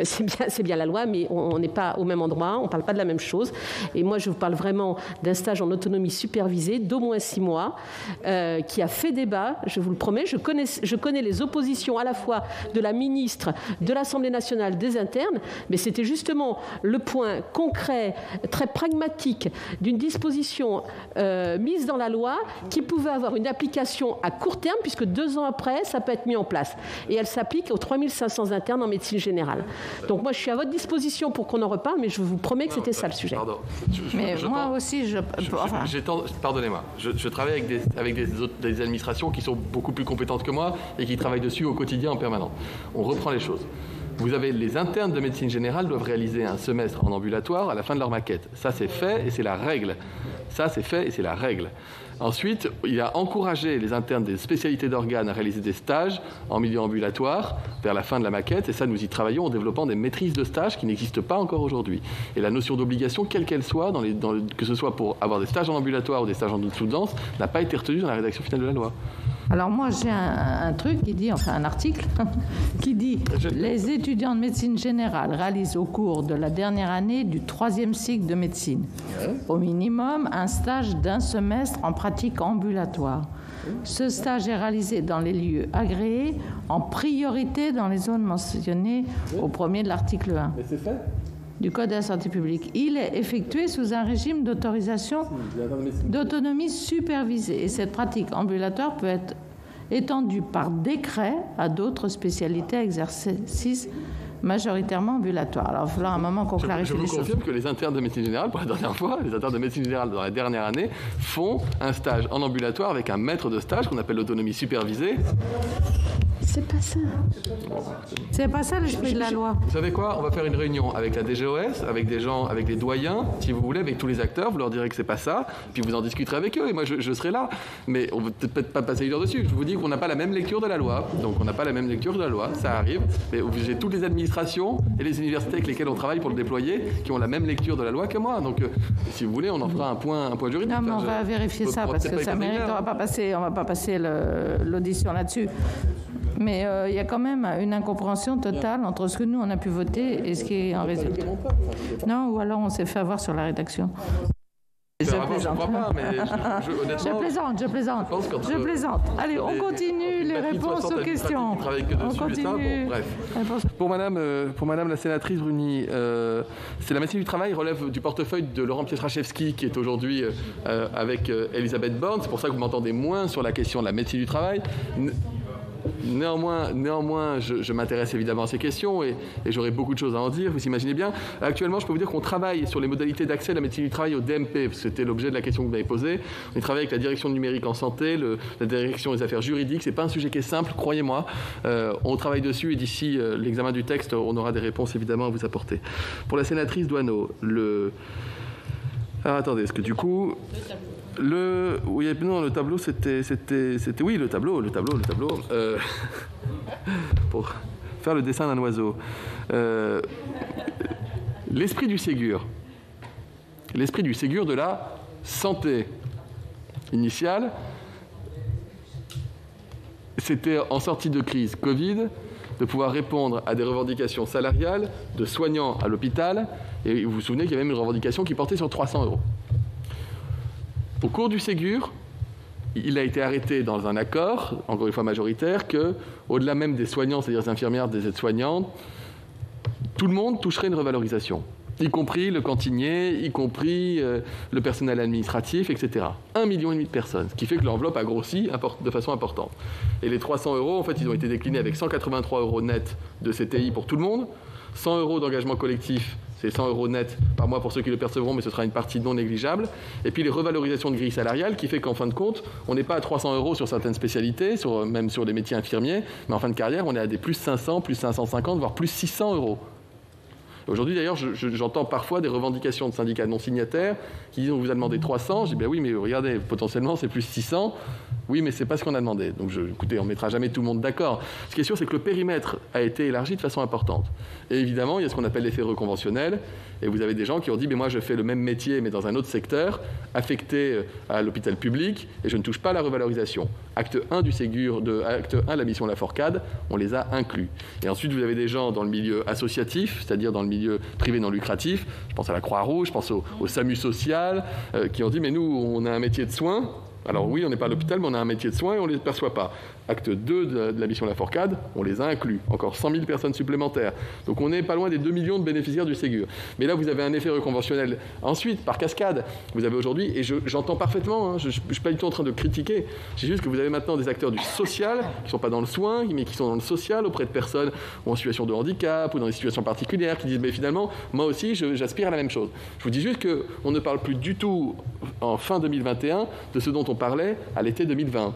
C'est bien la loi, mais on n'est pas au même endroit. On ne parle pas de la même chose. Et moi, je vous parle vraiment d'un stage en autonomie supervisée d'au moins 6 mois, qui a fait débat. Je vous le promets. Je connais les oppositions à la fois de la ministre, de l'Assemblée nationale, des internes, mais c'était justement le point concret, très pragmatique d'une disposition mise dans la loi qui pouvait avoir une application à court terme, puisque 2 ans après, ça peut être mis en place. Et elle s'applique aux 3500 internes en médecine générale. Donc moi, je suis à votre disposition pour qu'on en reparle, mais je vous promets que c'était ça le sujet. Pardon. Pardonnez-moi. Je travaille avec des administrations qui sont beaucoup plus compétentes que moi et qui travaillent dessus au quotidien en permanence. On reprend les choses. Vous avez les internes de médecine générale doivent réaliser un semestre en ambulatoire à la fin de leur maquette. Ça, c'est fait et c'est la règle. Ensuite, il a encouragé les internes des spécialités d'organes à réaliser des stages en milieu ambulatoire vers la fin de la maquette. Et ça, nous y travaillons en développant des maîtrises de stages qui n'existent pas encore aujourd'hui. Et la notion d'obligation, quelle qu'elle soit, que ce soit pour avoir des stages en ambulatoire ou des stages en sous-dense, n'a pas été retenue dans la rédaction finale de la loi. Alors moi, j'ai un truc qui dit, enfin un article, qui dit « Les étudiants de médecine générale réalisent au cours de la dernière année du 3e cycle de médecine, au minimum, un stage d'un semestre en pratique ambulatoire. Ce stage est réalisé dans les lieux agréés, en priorité dans les zones mentionnées au 1er de l'article 1. » Mais c'est fait. Du Code de la santé publique. Il est effectué sous un régime d'autonomie supervisée. Et cette pratique ambulatoire peut être étendue par décret à d'autres spécialités à exercice majoritairement ambulatoire. Alors, il va falloir un moment qu'on clarifie les choses. Je vous confirme que les internes de médecine générale, pour la dernière fois, les internes de médecine générale dans la dernière année, font un stage en ambulatoire avec un maître de stage qu'on appelle l'autonomie supervisée. C'est pas ça. C'est pas ça l'esprit de la loi. Vous savez quoi ? On va faire une réunion avec la DGOS, avec des gens, avec des doyens, si vous voulez, avec tous les acteurs. Vous leur direz que c'est pas ça, puis vous en discuterez avec eux. Et moi, je serai là. Mais on ne peut peut-être pas passer 1 heure dessus. Je vous dis qu'on n'a pas la même lecture de la loi. Donc, on n'a pas la même lecture de la loi. Ça arrive. Mais j'ai toutes les administrations et les universités avec lesquelles on travaille pour le déployer qui ont la même lecture de la loi que moi. Donc, si vous voulez, on en fera un point juridique. Non, mais on va vérifier ça parce que ça mérite. On va pas passer l'audition là-dessus. Mais il y a quand même une incompréhension totale entre ce que nous, on a pu voter et ce qui est en résultat. Non, ou alors on s'est fait avoir sur la rédaction. Je plaisante. Je crois pas, mais honnêtement, Je plaisante. Allez, on continue les réponses aux questions. On continue. Bref. Pour Madame la sénatrice Bruni, c'est la médecine du travail relève du portefeuille de Laurent Pietraszewski qui est aujourd'hui avec Elisabeth Borne. C'est pour ça que vous m'entendez moins sur la question de la médecine du travail. Néanmoins, je m'intéresse évidemment à ces questions et j'aurai beaucoup de choses à en dire, vous imaginez bien. Actuellement, je peux vous dire qu'on travaille sur les modalités d'accès à la médecine du travail au DMP, parce que c'était l'objet de la question que vous m'avez posée. On travaille avec la direction numérique en santé, la direction des affaires juridiques. C'est pas un sujet qui est simple, croyez-moi. On travaille dessus et d'ici l'examen du texte, on aura des réponses évidemment à vous apporter. Pour la sénatrice Doineau, alors attendez, est-ce que du coup... Le tableau, c'était oui, le tableau. Pour faire le dessin d'un oiseau. L'esprit du Ségur de la santé initiale, c'était en sortie de crise Covid, de pouvoir répondre à des revendications salariales de soignants à l'hôpital. Et vous vous souvenez qu'il y avait même une revendication qui portait sur 300 €. Au cours du Ségur, il a été arrêté dans un accord, encore une fois majoritaire, que, au-delà même des soignants, c'est-à-dire des infirmières, des aides-soignantes, tout le monde toucherait une revalorisation, y compris le cantinier, y compris le personnel administratif, etc. 1,5 million de personnes, ce qui fait que l'enveloppe a grossi de façon importante. Et les 300 €, en fait, ils ont été déclinés avec 183 € net de CTI pour tout le monde, 100 € d'engagement collectif. C'est 100 € net par mois pour ceux qui le percevront, mais ce sera une partie non négligeable. Et puis les revalorisations de grille salariale, qui fait qu'en fin de compte, on n'est pas à 300 € sur certaines spécialités, même sur les métiers infirmiers, mais en fin de carrière, on est à des plus 500, plus 550, voire plus 600 €. Aujourd'hui, d'ailleurs, j'entends parfois des revendications de syndicats non signataires qui disent on vous a demandé 300. Je dis ben oui, mais regardez, potentiellement c'est plus 600. Oui, mais c'est pas ce qu'on a demandé. Donc, écoutez, on ne mettra jamais tout le monde d'accord. Ce qui est sûr, c'est que le périmètre a été élargi de façon importante. Et évidemment, il y a ce qu'on appelle l'effet reconventionnel. Et vous avez des gens qui ont dit, mais moi, je fais le même métier, mais dans un autre secteur, affecté à l'hôpital public, et je ne touche pas à la revalorisation. Acte 1 du Ségur, acte 1 de la mission Laforcade, on les a inclus. Et ensuite, vous avez des gens dans le milieu associatif, c'est-à-dire dans le milieu privé non lucratif. Je pense à la Croix-Rouge, je pense au SAMU social, qui ont dit, mais nous, on a un métier de soins. Alors oui, on n'est pas à l'hôpital, mais on a un métier de soins et on ne les perçoit pas. Acte 2 de la mission Laforcade, on les a inclus. Encore 100 000 personnes supplémentaires. Donc on n'est pas loin des 2 millions de bénéficiaires du Ségur. Mais là, vous avez un effet reconventionnel. Ensuite, par cascade, vous avez aujourd'hui, et j'entends parfaitement, hein, je ne suis pas du tout en train de critiquer, c'est juste que vous avez maintenant des acteurs du social, qui ne sont pas dans le soin, mais qui sont dans le social, auprès de personnes ou en situation de handicap ou dans des situations particulières, qui disent, mais finalement, moi aussi, j'aspire à la même chose. Je vous dis juste qu'on ne parle plus du tout, en fin 2021, de ce dont on parlait à l'été 2020.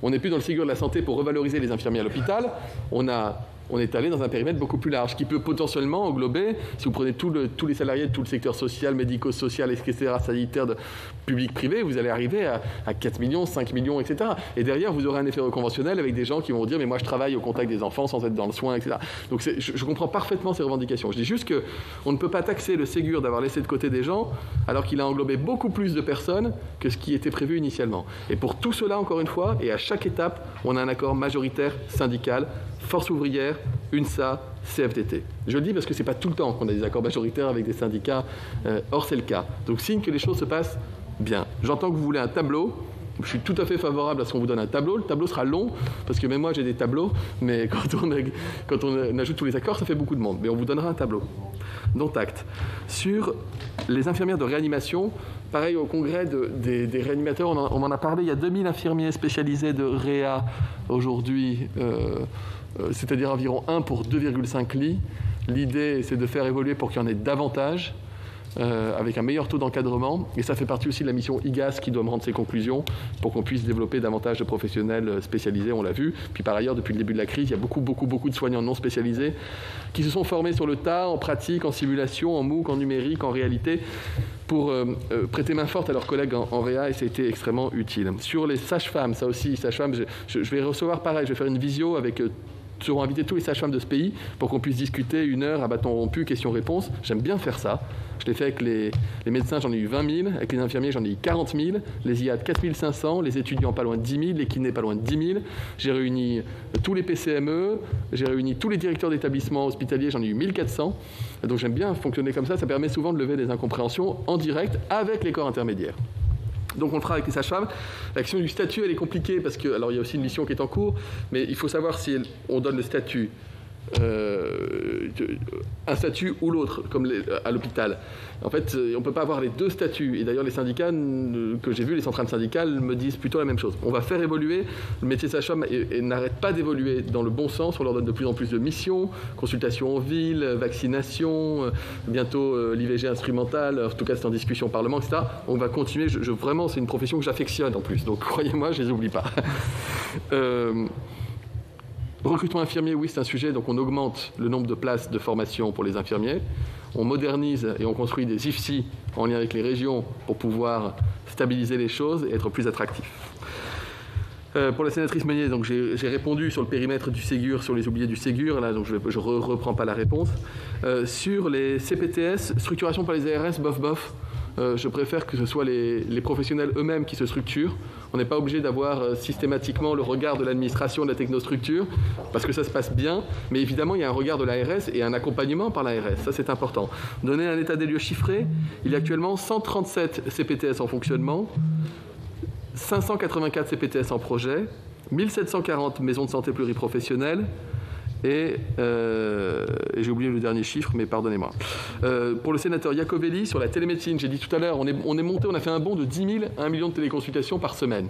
On n'est plus dans le Ségur de la santé pour revaloriser les infirmiers à l'hôpital. On est allé dans un périmètre beaucoup plus large, qui peut potentiellement englober, si vous prenez tous les salariés de tout le secteur social, médico-social, etc., sanitaire, public-privé, vous allez arriver à 4 millions, 5 millions, etc. Et derrière, vous aurez un effet reconventionnel avec des gens qui vont dire « mais moi, je travaille au contact des enfants sans être dans le soin, etc. » Donc je comprends parfaitement ces revendications. Je dis juste qu'on ne peut pas taxer le Ségur d'avoir laissé de côté des gens, alors qu'il a englobé beaucoup plus de personnes que ce qui était prévu initialement. Et pour tout cela, encore une fois, et à chaque étape, on a un accord majoritaire syndical, Force ouvrière, UNSA, CFDT. Je le dis parce que ce n'est pas tout le temps qu'on a des accords majoritaires avec des syndicats, or c'est le cas. Donc signe que les choses se passent bien. J'entends que vous voulez un tableau. Je suis tout à fait favorable à ce qu'on vous donne un tableau. Le tableau sera long, parce que même moi j'ai des tableaux, mais quand on ajoute tous les accords, ça fait beaucoup de monde. Mais on vous donnera un tableau. Dont acte. Sur les infirmières de réanimation, pareil au congrès des réanimateurs, on en a parlé, il y a 2000 infirmiers spécialisés de réa aujourd'hui, c'est-à-dire environ 1 pour 2,5 lits. L'idée, c'est de faire évoluer pour qu'il y en ait davantage, avec un meilleur taux d'encadrement. Et ça fait partie aussi de la mission IGAS qui doit me rendre ses conclusions pour qu'on puisse développer davantage de professionnels spécialisés, on l'a vu. Puis par ailleurs, depuis le début de la crise, il y a beaucoup de soignants non spécialisés qui se sont formés sur le tas, en pratique, en simulation, en MOOC, en numérique, en réalité, pour prêter main forte à leurs collègues en réa, et ça a été extrêmement utile. Sur les sages-femmes, ça aussi, sages-femmes, je vais recevoir pareil, je vais faire une visio avec serons invités tous les sages-femmes de ce pays pour qu'on puisse discuter 1 heure à bâton rompu, questions-réponses. J'aime bien faire ça. Je l'ai fait avec les médecins, j'en ai eu 20 000. Avec les infirmiers, j'en ai eu 40 000. Les IAD, 4 500. Les étudiants, pas loin de 10 000. Les kinés, pas loin de 10 000. J'ai réuni tous les PCME. J'ai réuni tous les directeurs d'établissements hospitaliers. J'en ai eu 1400. Donc j'aime bien fonctionner comme ça. Ça permet souvent de lever des incompréhensions en direct avec les corps intermédiaires. Donc on le fera avec les sages-femmes. La question du statut, elle est compliquée parce que, alors il y a aussi une mission qui est en cours, mais il faut savoir si on donne le statut, un statut ou l'autre, comme à l'hôpital. En fait, on ne peut pas avoir les deux statuts. Et d'ailleurs, les syndicats que j'ai vus, les centrales syndicales, me disent plutôt la même chose. On va faire évoluer le métier de sage-femme et n'arrête pas d'évoluer dans le bon sens. On leur donne de plus en plus de missions, consultation en ville, vaccination, bientôt l'IVG instrumentale. En tout cas, c'est en discussion au Parlement, etc. On va continuer. Vraiment, c'est une profession que j'affectionne en plus. Donc, croyez-moi, je ne les oublie pas. Recrutement infirmier, oui, c'est un sujet. Donc, on augmente le nombre de places de formation pour les infirmiers. On modernise et on construit des IFSI en lien avec les régions pour pouvoir stabiliser les choses et être plus attractif. Pour la sénatrice Meunier, donc j'ai répondu sur le périmètre du Ségur, sur les oubliés du Ségur, là, donc je ne reprends pas la réponse. Sur les CPTS, structuration par les ARS, bof. Je préfère que ce soit les professionnels eux-mêmes qui se structurent. On n'est pas obligé d'avoir systématiquement le regard de l'administration de la technostructure, parce que ça se passe bien, mais évidemment, il y a un regard de l'ARS et un accompagnement par l'ARS. Ça, c'est important. Donner un état des lieux chiffré, il y a actuellement 137 CPTS en fonctionnement, 584 CPTS en projet, 1740 maisons de santé pluriprofessionnelles, et j'ai oublié le dernier chiffre, mais pardonnez-moi. Pour le sénateur Iacovelli, sur la télémédecine, j'ai dit tout à l'heure, on est monté, on a fait un bond de 10 000 à 1 million de téléconsultations par semaine.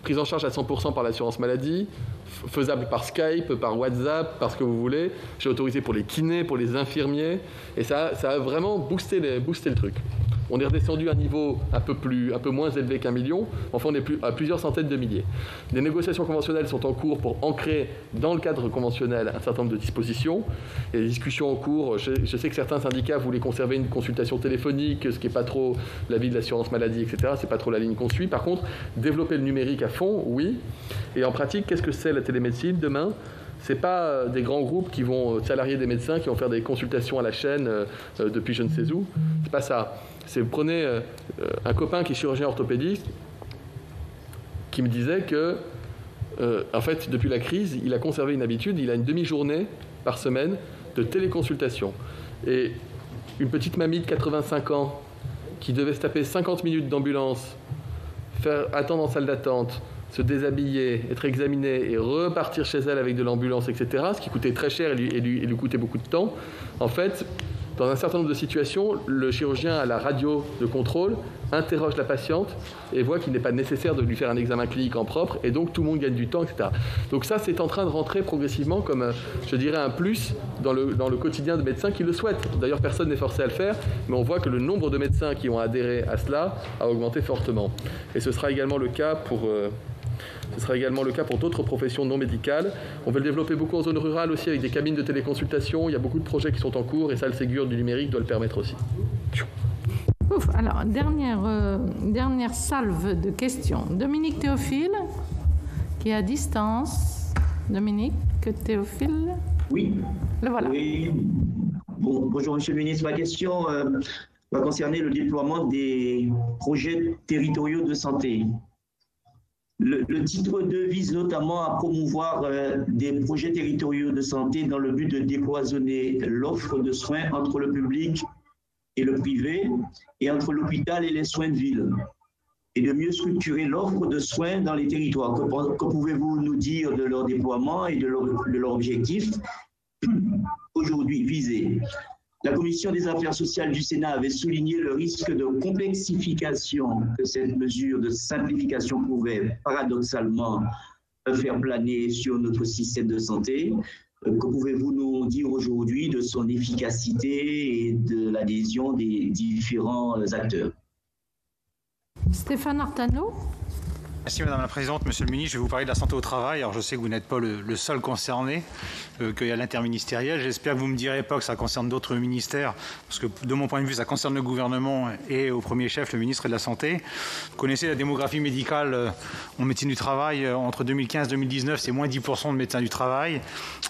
Prise en charge à 100% par l'assurance maladie, faisable par Skype, par WhatsApp, par ce que vous voulez. J'ai autorisé pour les kinés, pour les infirmiers, et ça a vraiment boosté le truc. On est redescendu à un niveau un peu moins élevé qu'1 million. Enfin, on est à plusieurs centaines de milliers. Des négociations conventionnelles sont en cours pour ancrer dans le cadre conventionnel un certain nombre de dispositions. Il y a des discussions en cours. Je sais que certains syndicats voulaient conserver une consultation téléphonique, ce qui n'est pas trop l'avis de l'assurance maladie, etc. C'est pas trop la ligne qu'on suit. Par contre, développer le numérique à fond, oui. Et en pratique, qu'est-ce que c'est la télémédecine demain ? Ce n'est pas des grands groupes qui vont salarier des médecins, qui vont faire des consultations à la chaîne depuis je ne sais où. C'est pas ça. C'est, vous prenez un copain qui est chirurgien orthopédiste qui me disait que, en fait, depuis la crise, il a conservé une habitude, il a une demi-journée par semaine de téléconsultation. Et une petite mamie de 85 ans qui devait se taper 50 minutes d'ambulance, attendre en salle d'attente, se déshabiller, être examinée et repartir chez elle avec de l'ambulance, etc., ce qui coûtait très cher et lui coûtait beaucoup de temps, en fait, dans un certain nombre de situations, le chirurgien à la radio de contrôle interroge la patiente et voit qu'il n'est pas nécessaire de lui faire un examen clinique en propre et donc tout le monde gagne du temps, etc. Donc ça, c'est en train de rentrer progressivement comme, je dirais, un plus dans le quotidien de médecins qui le souhaitent. D'ailleurs, personne n'est forcé à le faire, mais on voit que le nombre de médecins qui ont adhéré à cela a augmenté fortement. Et ce sera également le cas pour d'autres professions non médicales. On veut le développer beaucoup en zone rurale aussi avec des cabines de téléconsultation. Il y a beaucoup de projets qui sont en cours et ça, le Ségur du numérique doit le permettre aussi. Ouf, alors, dernière salve de questions. Dominique Théophile, qui est à distance. Dominique Théophile. Oui. Le voilà. Oui. Bon, bonjour, Monsieur le Ministre. Ma question va concerner le déploiement des projets territoriaux de santé. Le titre 2 vise notamment à promouvoir des projets territoriaux de santé dans le but de décloisonner l'offre de soins entre le public et le privé et entre l'hôpital et les soins de ville et de mieux structurer l'offre de soins dans les territoires. Que pouvez-vous nous dire de leur déploiement et de leur objectif aujourd'hui visé? La Commission des affaires sociales du Sénat avait souligné le risque de complexification que cette mesure de simplification pouvait paradoxalement faire planer sur notre système de santé. Que pouvez-vous nous dire aujourd'hui de son efficacité et de l'adhésion des différents acteurs? Stéphane Artano. Merci Madame la Présidente. Monsieur le Ministre, je vais vous parler de la santé au travail. Alors je sais que vous n'êtes pas le seul concerné, qu'il y a l'interministériel. J'espère que vous ne me direz pas que ça concerne d'autres ministères, parce que de mon point de vue, ça concerne le gouvernement et au premier chef, le ministre de la Santé. Vous connaissez la démographie médicale en médecine du travail. Entre 2015 et 2019, c'est moins 10% de médecins du travail.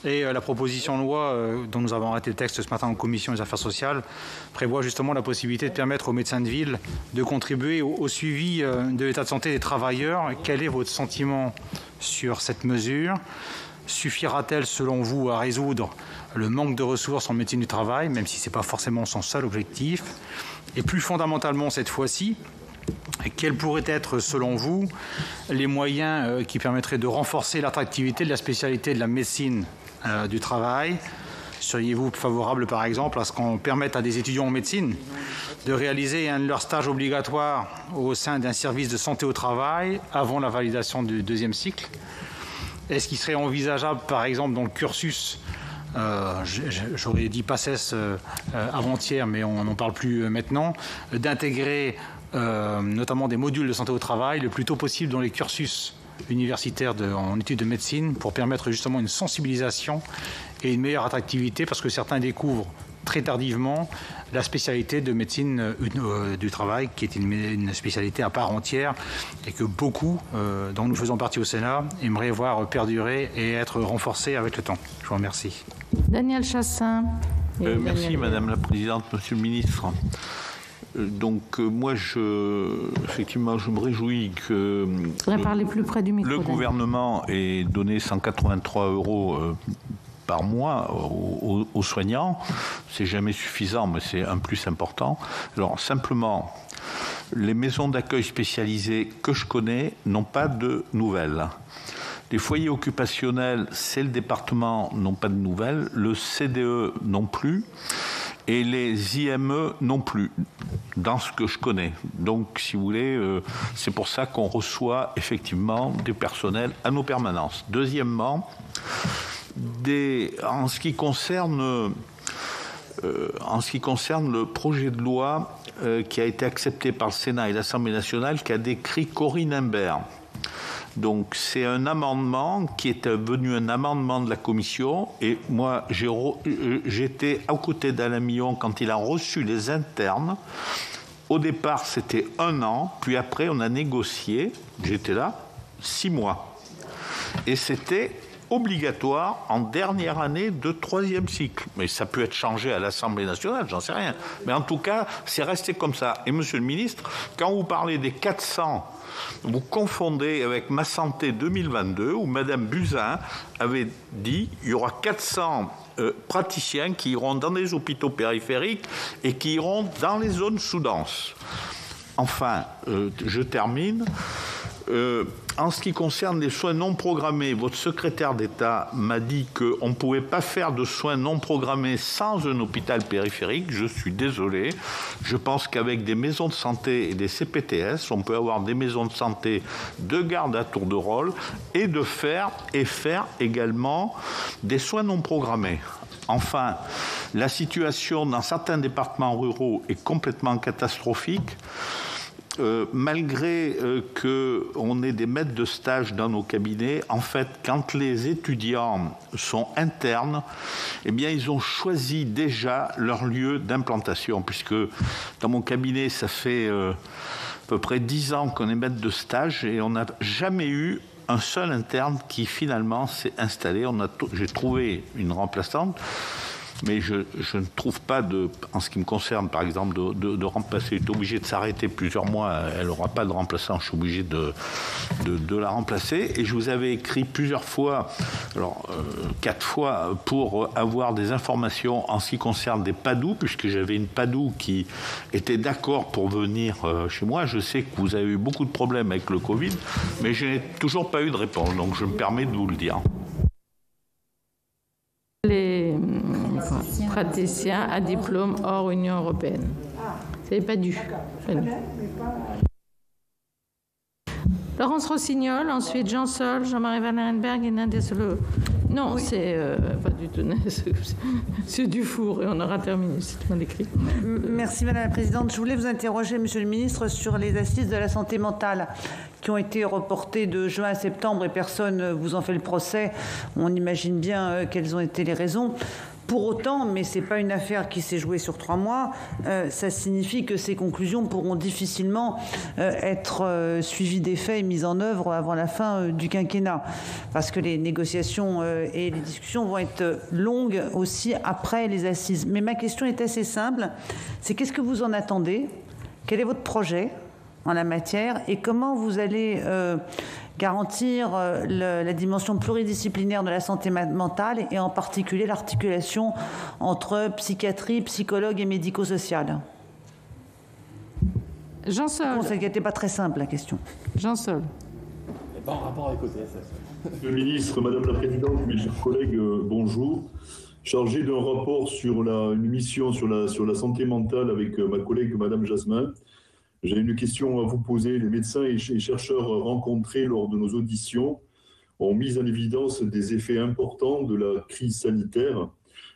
Et la proposition de loi dont nous avons arrêté le texte ce matin en commission des affaires sociales prévoit justement la possibilité de permettre aux médecins de ville de contribuer au suivi de l'état de santé des travailleurs. Quel est votre sentiment sur cette mesure? Suffira-t-elle, selon vous, à résoudre le manque de ressources en médecine du travail, même si ce n'est pas forcément son seul objectif? Et plus fondamentalement, cette fois-ci, quels pourraient être, selon vous, les moyens qui permettraient de renforcer l'attractivité de la spécialité de la médecine du travail? Seriez-vous favorable, par exemple, à ce qu'on permette à des étudiants en médecine de réaliser un de leurs stages obligatoires au sein d'un service de santé au travail avant la validation du deuxième cycle? Est-ce qu'il serait envisageable, par exemple, dans le cursus, j'aurais dit PACES avant-hier, mais on n'en parle plus maintenant, d'intégrer notamment des modules de santé au travail le plus tôt possible dans les cursus universitaires en études de médecine pour permettre justement une sensibilisation et une meilleure attractivité, parce que certains découvrent très tardivement la spécialité de médecine du travail, qui est une spécialité à part entière et que beaucoup, dont nous faisons partie au Sénat, aimeraient voir perdurer et être renforcée avec le temps. Je vous remercie. Daniel Chassaing. Merci Madame la Présidente, Monsieur le Ministre. Donc moi, effectivement, je me réjouis que le gouvernement ait donné 183 € par mois aux soignants. C'est jamais suffisant, mais c'est un plus important. Alors simplement, les maisons d'accueil spécialisées que je connais n'ont pas de nouvelles. Les foyers occupationnels, c'est le département, n'ont pas de nouvelles. Le CDE non plus. Et les IME non plus, dans ce que je connais. Donc, si vous voulez, c'est pour ça qu'on reçoit effectivement des personnels à nos permanences. Deuxièmement, en ce qui concerne le projet de loi qui a été accepté par le Sénat et l'Assemblée nationale, qu'a décrit Corinne Imbert. Donc c'est un amendement qui est devenu un amendement de la commission, et moi j'étais à côté d'Alain Millon quand il a reçu les internes. Au départ c'était 1 an, puis après on a négocié, j'étais là, 6 mois. Et c'était obligatoire en dernière année de 3e cycle. Mais ça peut être changé à l'Assemblée nationale, j'en sais rien. Mais en tout cas, c'est resté comme ça. Et Monsieur le Ministre, quand vous parlez des 400, vous confondez avec Ma Santé 2022, où Madame Buzyn avait dit qu'il y aura 400 praticiens qui iront dans les hôpitaux périphériques et qui iront dans les zones sous-denses. Enfin, je termine. En ce qui concerne les soins non programmés, votre secrétaire d'État m'a dit qu'on ne pouvait pas faire de soins non programmés sans un hôpital périphérique. Je suis désolé. Je pense qu'avec des maisons de santé et des CPTS, on peut avoir des maisons de santé de garde à tour de rôle et faire également des soins non programmés. Enfin, la situation dans certains départements ruraux est complètement catastrophique. Malgré qu'on ait des maîtres de stage dans nos cabinets, en fait, quand les étudiants sont internes, eh bien, ils ont choisi déjà leur lieu d'implantation, puisque dans mon cabinet, ça fait à peu près 10 ans qu'on est maître de stage et on n'a jamais eu un seul interne qui finalement s'est installé. J'ai trouvé une remplaçante. Mais je ne trouve pas, en ce qui me concerne, par exemple, de remplacer. Elle est obligée de s'arrêter plusieurs mois. Elle n'aura pas de remplaçant. Je suis obligé de la remplacer. Et je vous avais écrit plusieurs fois, 4 fois, pour avoir des informations en ce qui concerne des PADOU, puisque j'avais une PADOU qui était d'accord pour venir chez moi. Je sais que vous avez eu beaucoup de problèmes avec le Covid, mais je n'ai toujours pas eu de réponse. Donc je me permets de vous le dire. Les praticiens à diplôme hors Union européenne. C'est pas dû. Laurence Rossignol, ensuite Jean Sol, Jean-Marie Van Arenberg et Nadia Solo. Non, oui. C'est pas du tout. C'est Dufour et on aura terminé. C'est mal écrit. Merci Madame la Présidente. Je voulais vous interroger, Monsieur le Ministre, sur les assises de la santé mentale qui ont été reportées de juin à septembre et personne vous en fait le procès. On imagine bien quelles ont été les raisons. Pour autant, mais ce n'est pas une affaire qui s'est jouée sur 3 mois, ça signifie que ces conclusions pourront difficilement être suivies d'effets et mises en œuvre avant la fin du quinquennat. Parce que les négociations et les discussions vont être longues aussi après les assises. Mais ma question est assez simple, c'est qu'est-ce que vous en attendez? Quel est votre projet en la matière et comment vous allez garantir la dimension pluridisciplinaire de la santé mentale et en particulier l'articulation entre psychiatrie, psychologue et médico-social? Jean Sol. Bon, ça n'était pas très simple la question. Jean Sol. Pas en rapport avec OTS. Monsieur le ministre, Madame la Présidente, mes chers collègues, bonjour. Chargé d'un rapport sur une mission sur la santé mentale avec ma collègue Madame Jasmin. J'ai une question à vous poser. Les médecins et chercheurs rencontrés lors de nos auditions ont mis en évidence des effets importants de la crise sanitaire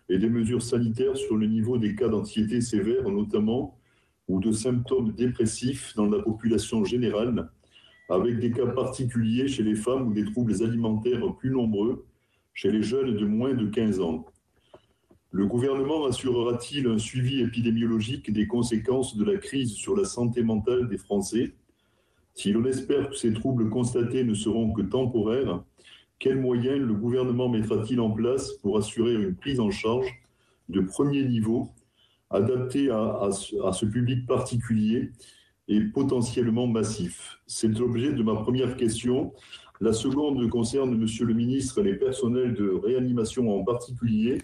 et des mesures sanitaires sur le niveau des cas d'anxiété sévère notamment, ou de symptômes dépressifs dans la population générale, avec des cas particuliers chez les femmes ou des troubles alimentaires plus nombreux chez les jeunes de moins de 15 ans. Le gouvernement assurera-t-il un suivi épidémiologique des conséquences de la crise sur la santé mentale des Français? Si l'on espère que ces troubles constatés ne seront que temporaires, quels moyens le gouvernement mettra-t-il en place pour assurer une prise en charge de premier niveau, adaptée à ce public particulier et potentiellement massif? C'est l'objet de ma première question. La seconde concerne, Monsieur le ministre, les personnels de réanimation en particulier,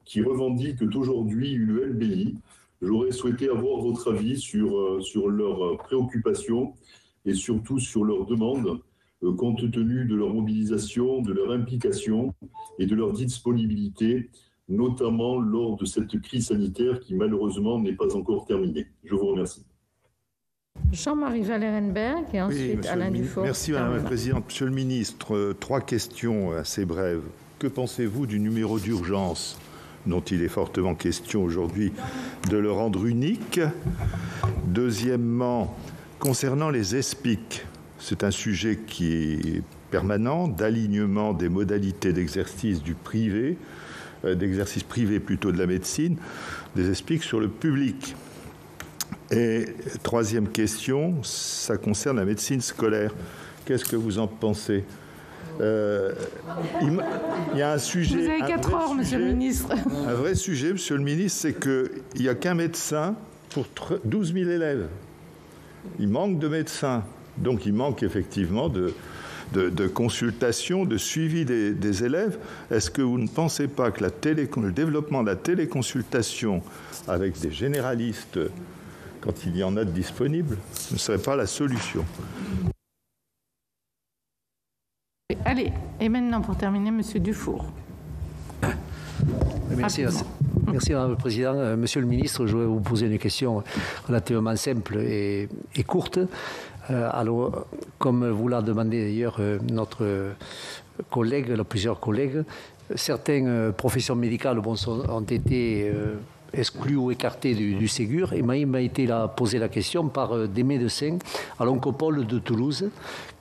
qui revendiquent aujourd'hui une LBI. J'aurais souhaité avoir votre avis sur leurs préoccupations et surtout sur leurs demandes, compte tenu de leur mobilisation, de leur implication et de leur disponibilité, notamment lors de cette crise sanitaire qui malheureusement n'est pas encore terminée. Je vous remercie. Jean-Marie Van Arenberg et ensuite Alain Dufour. Merci Madame la Présidente. Monsieur le Ministre, 3 questions assez brèves. Que pensez-vous du numéro d'urgence dont il est fortement question aujourd'hui de le rendre unique? Deuxièmement, concernant les ESPIC, c'est un sujet qui est permanent, d'alignement des modalités d'exercice du privé, d'exercice privé plutôt de la médecine, des ESPIC sur le public. Et troisième question, ça concerne la médecine scolaire. Qu'est-ce que vous en pensez? Il y a un sujet. Vous avez 4 heures, Monsieur le Ministre. Un vrai sujet, Monsieur le Ministre, c'est qu'il n'y a qu'un médecin pour 12 000 élèves. Il manque de médecins. Donc il manque effectivement de consultation, de suivi des élèves. Est-ce que vous ne pensez pas que le développement de la téléconsultation avec des généralistes, quand il y en a de disponibles, ne serait pas la solution? Allez, et maintenant pour terminer, Monsieur Dufour. Merci, Madame la Présidente. Monsieur le Ministre, je voudrais vous poser une question relativement simple et courte. Alors, comme vous l'a demandé d'ailleurs notre collègue, plusieurs collègues, certaines professions médicales ont été exclues ou écartées du Ségur. Et m'a été posé la question par des médecins à l'Oncopole de Toulouse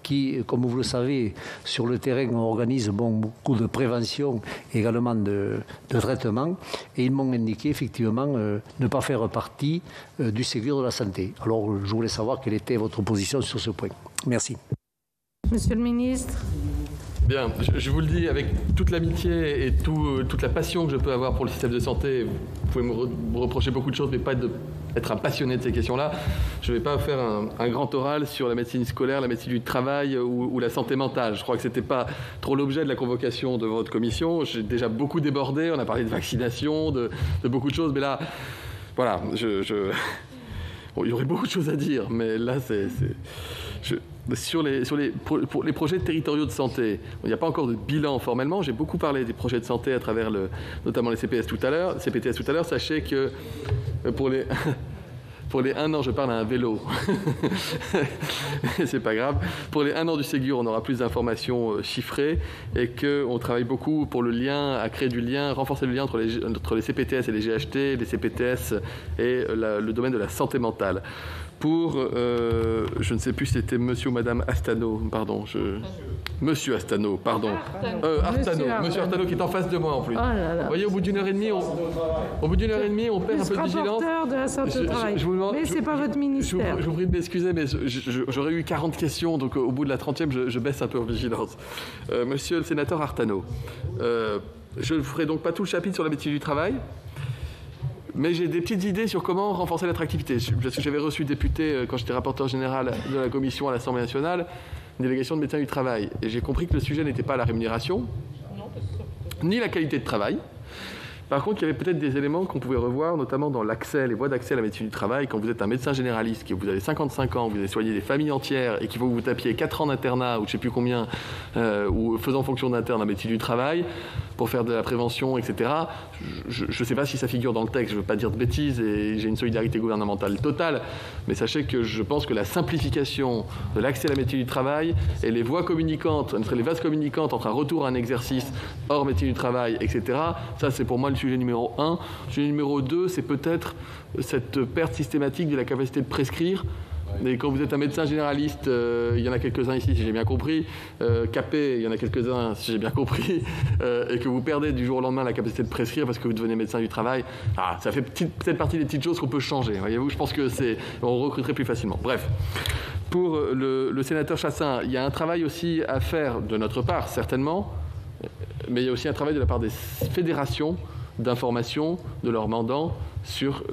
qui, comme vous le savez, sur le terrain, organise beaucoup de prévention et également de traitement. Et ils m'ont indiqué effectivement ne pas faire partie du Ségur de la santé. Alors, je voulais savoir quelle était votre position sur ce point. Merci. Monsieur le ministre. Bien, je vous le dis avec toute l'amitié et toute la passion que je peux avoir pour le système de santé. Vous pouvez me reprocher beaucoup de choses, mais pas être un passionné de ces questions-là. Je ne vais pas faire un grand oral sur la médecine scolaire, la médecine du travail ou la santé mentale. Je crois que ce n'était pas trop l'objet de la convocation de votre commission. J'ai déjà beaucoup débordé. On a parlé de vaccination, de beaucoup de choses. Mais là, voilà, bon, il y aurait beaucoup de choses à dire, mais là, pour les projets territoriaux de santé, il n'y a pas encore de bilan formellement. J'ai beaucoup parlé des projets de santé à travers notamment les CPTS tout à l'heure. Sachez que pour les Pour les 1 an, je parle à un vélo. C'est pas grave. Pour les 1 an du Ségur, on aura plus d'informations chiffrées et qu'on travaille beaucoup pour le lien, à créer du lien, renforcer le lien entre les CPTS et les GHT, les CPTS et le domaine de la santé mentale. Pour, je ne sais plus si c'était monsieur ou madame Astano, pardon. Monsieur Astano, pardon. Monsieur Artano qui est en face de moi en plus. Oh là là. Vous voyez, au bout d'une heure et demie, on perd un peu de vigilance. Rapporteur de la santé au travail. Mais c'est pas votre ministère. Je vous prie de m'excuser, mais j'aurais eu 40 questions, donc au bout de la 30e, je baisse un peu en vigilance. Monsieur le sénateur Artano, je ne ferai donc pas tout le chapitre sur la médecine du travail. Mais j'ai des petites idées sur comment renforcer l'attractivité. Parce que j'avais reçu député, quand j'étais rapporteur général de la commission à l'Assemblée nationale, une délégation de médecins du travail. Et j'ai compris que le sujet n'était pas la rémunération, ni la qualité de travail. Par contre, il y avait peut-être des éléments qu'on pouvait revoir, notamment dans l'accès, les voies d'accès à la médecine du travail. Quand vous êtes un médecin généraliste, que vous avez 55 ans, vous avez soigné des familles entières et qu'il faut que vous tapiez 4 ans d'internat ou je ne sais plus combien, ou faisant fonction d'interne en médecine du travail, pour faire de la prévention, etc. Je ne sais pas si ça figure dans le texte, je ne veux pas dire de bêtises et j'ai une solidarité gouvernementale totale, mais sachez que je pense que la simplification de l'accès à la médecine du travail et les voies communicantes, les vases communicantes entre un retour à un exercice hors médecine du travail, etc., ça c'est pour moi le sujet numéro 1. Le sujet numéro 2, c'est peut-être cette perte systématique de la capacité de prescrire. Et quand vous êtes un médecin généraliste, il y en a quelques-uns ici, si j'ai bien compris, capé, il y en a quelques-uns, si j'ai bien compris, et que vous perdez du jour au lendemain la capacité de prescrire parce que vous devenez médecin du travail, ça fait peut-être partie des petites choses qu'on peut changer. Voyez-vous, je pense que on recruterait plus facilement. Bref. Pour le sénateur Chassaing, il y a un travail aussi à faire de notre part, certainement, mais il y a aussi un travail de la part des fédérations d'information de leurs mandants sur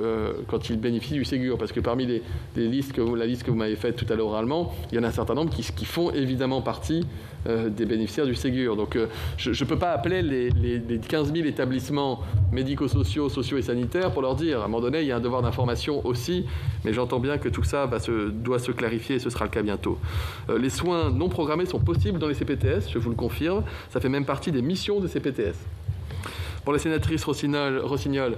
quand ils bénéficient du Ségur. Parce que parmi la liste que vous m'avez faite tout à l'heure oralement, il y en a un certain nombre qui font évidemment partie des bénéficiaires du Ségur. Donc je ne peux pas appeler les 15 000 établissements médico-sociaux, sociaux et sanitaires pour leur dire, à un moment donné, il y a un devoir d'information aussi, mais j'entends bien que tout ça doit se clarifier et ce sera le cas bientôt. Les soins non programmés sont possibles dans les CPTS, je vous le confirme. Ça fait même partie des missions des CPTS. Pour la sénatrice Rossignol,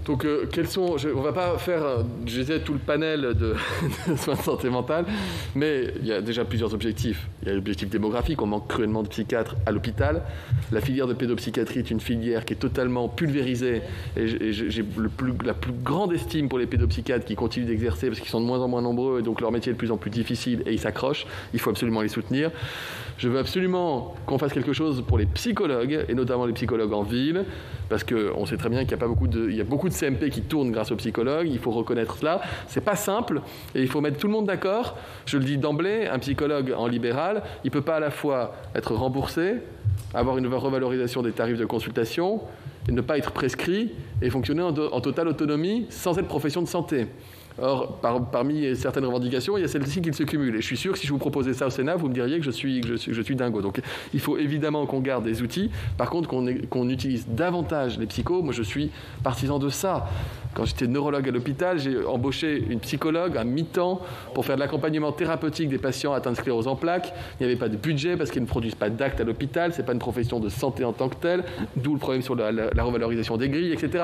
donc, on ne va pas faire, je disais, tout le panel de soins de santé mentale, mais il y a déjà plusieurs objectifs. Il y a l'objectif démographique, on manque cruellement de psychiatres à l'hôpital. La filière de pédopsychiatrie est une filière qui est totalement pulvérisée et j'ai la plus grande estime pour les pédopsychiatres qui continuent d'exercer parce qu'ils sont de moins en moins nombreux et donc leur métier est de plus en plus difficile et ils s'accrochent. Il faut absolument les soutenir. Je veux absolument qu'on fasse quelque chose pour les psychologues et notamment les psychologues en ville parce qu'on sait très bien qu'il y a beaucoup de CMP qui tournent grâce aux psychologues, il faut reconnaître cela. C'est pas simple et il faut mettre tout le monde d'accord. Je le dis d'emblée, un psychologue en libéral, il ne peut pas à la fois être remboursé, avoir une revalorisation des tarifs de consultation, et ne pas être prescrit et fonctionner en totale autonomie sans être profession de santé. Or, parmi certaines revendications, il y a celle-ci qui se cumule. Et je suis sûr que si je vous proposais ça au Sénat, vous me diriez que je suis dingo. Donc il faut évidemment qu'on garde des outils. Par contre, qu'on utilise davantage les psychos. Moi, je suis partisan de ça. Quand j'étais neurologue à l'hôpital, j'ai embauché une psychologue à mi-temps pour faire de l'accompagnement thérapeutique des patients atteints de sclérose en plaques. Il n'y avait pas de budget parce qu'ils ne produisent pas d'actes à l'hôpital. Ce n'est pas une profession de santé en tant que telle. D'où le problème sur la revalorisation des grilles, etc.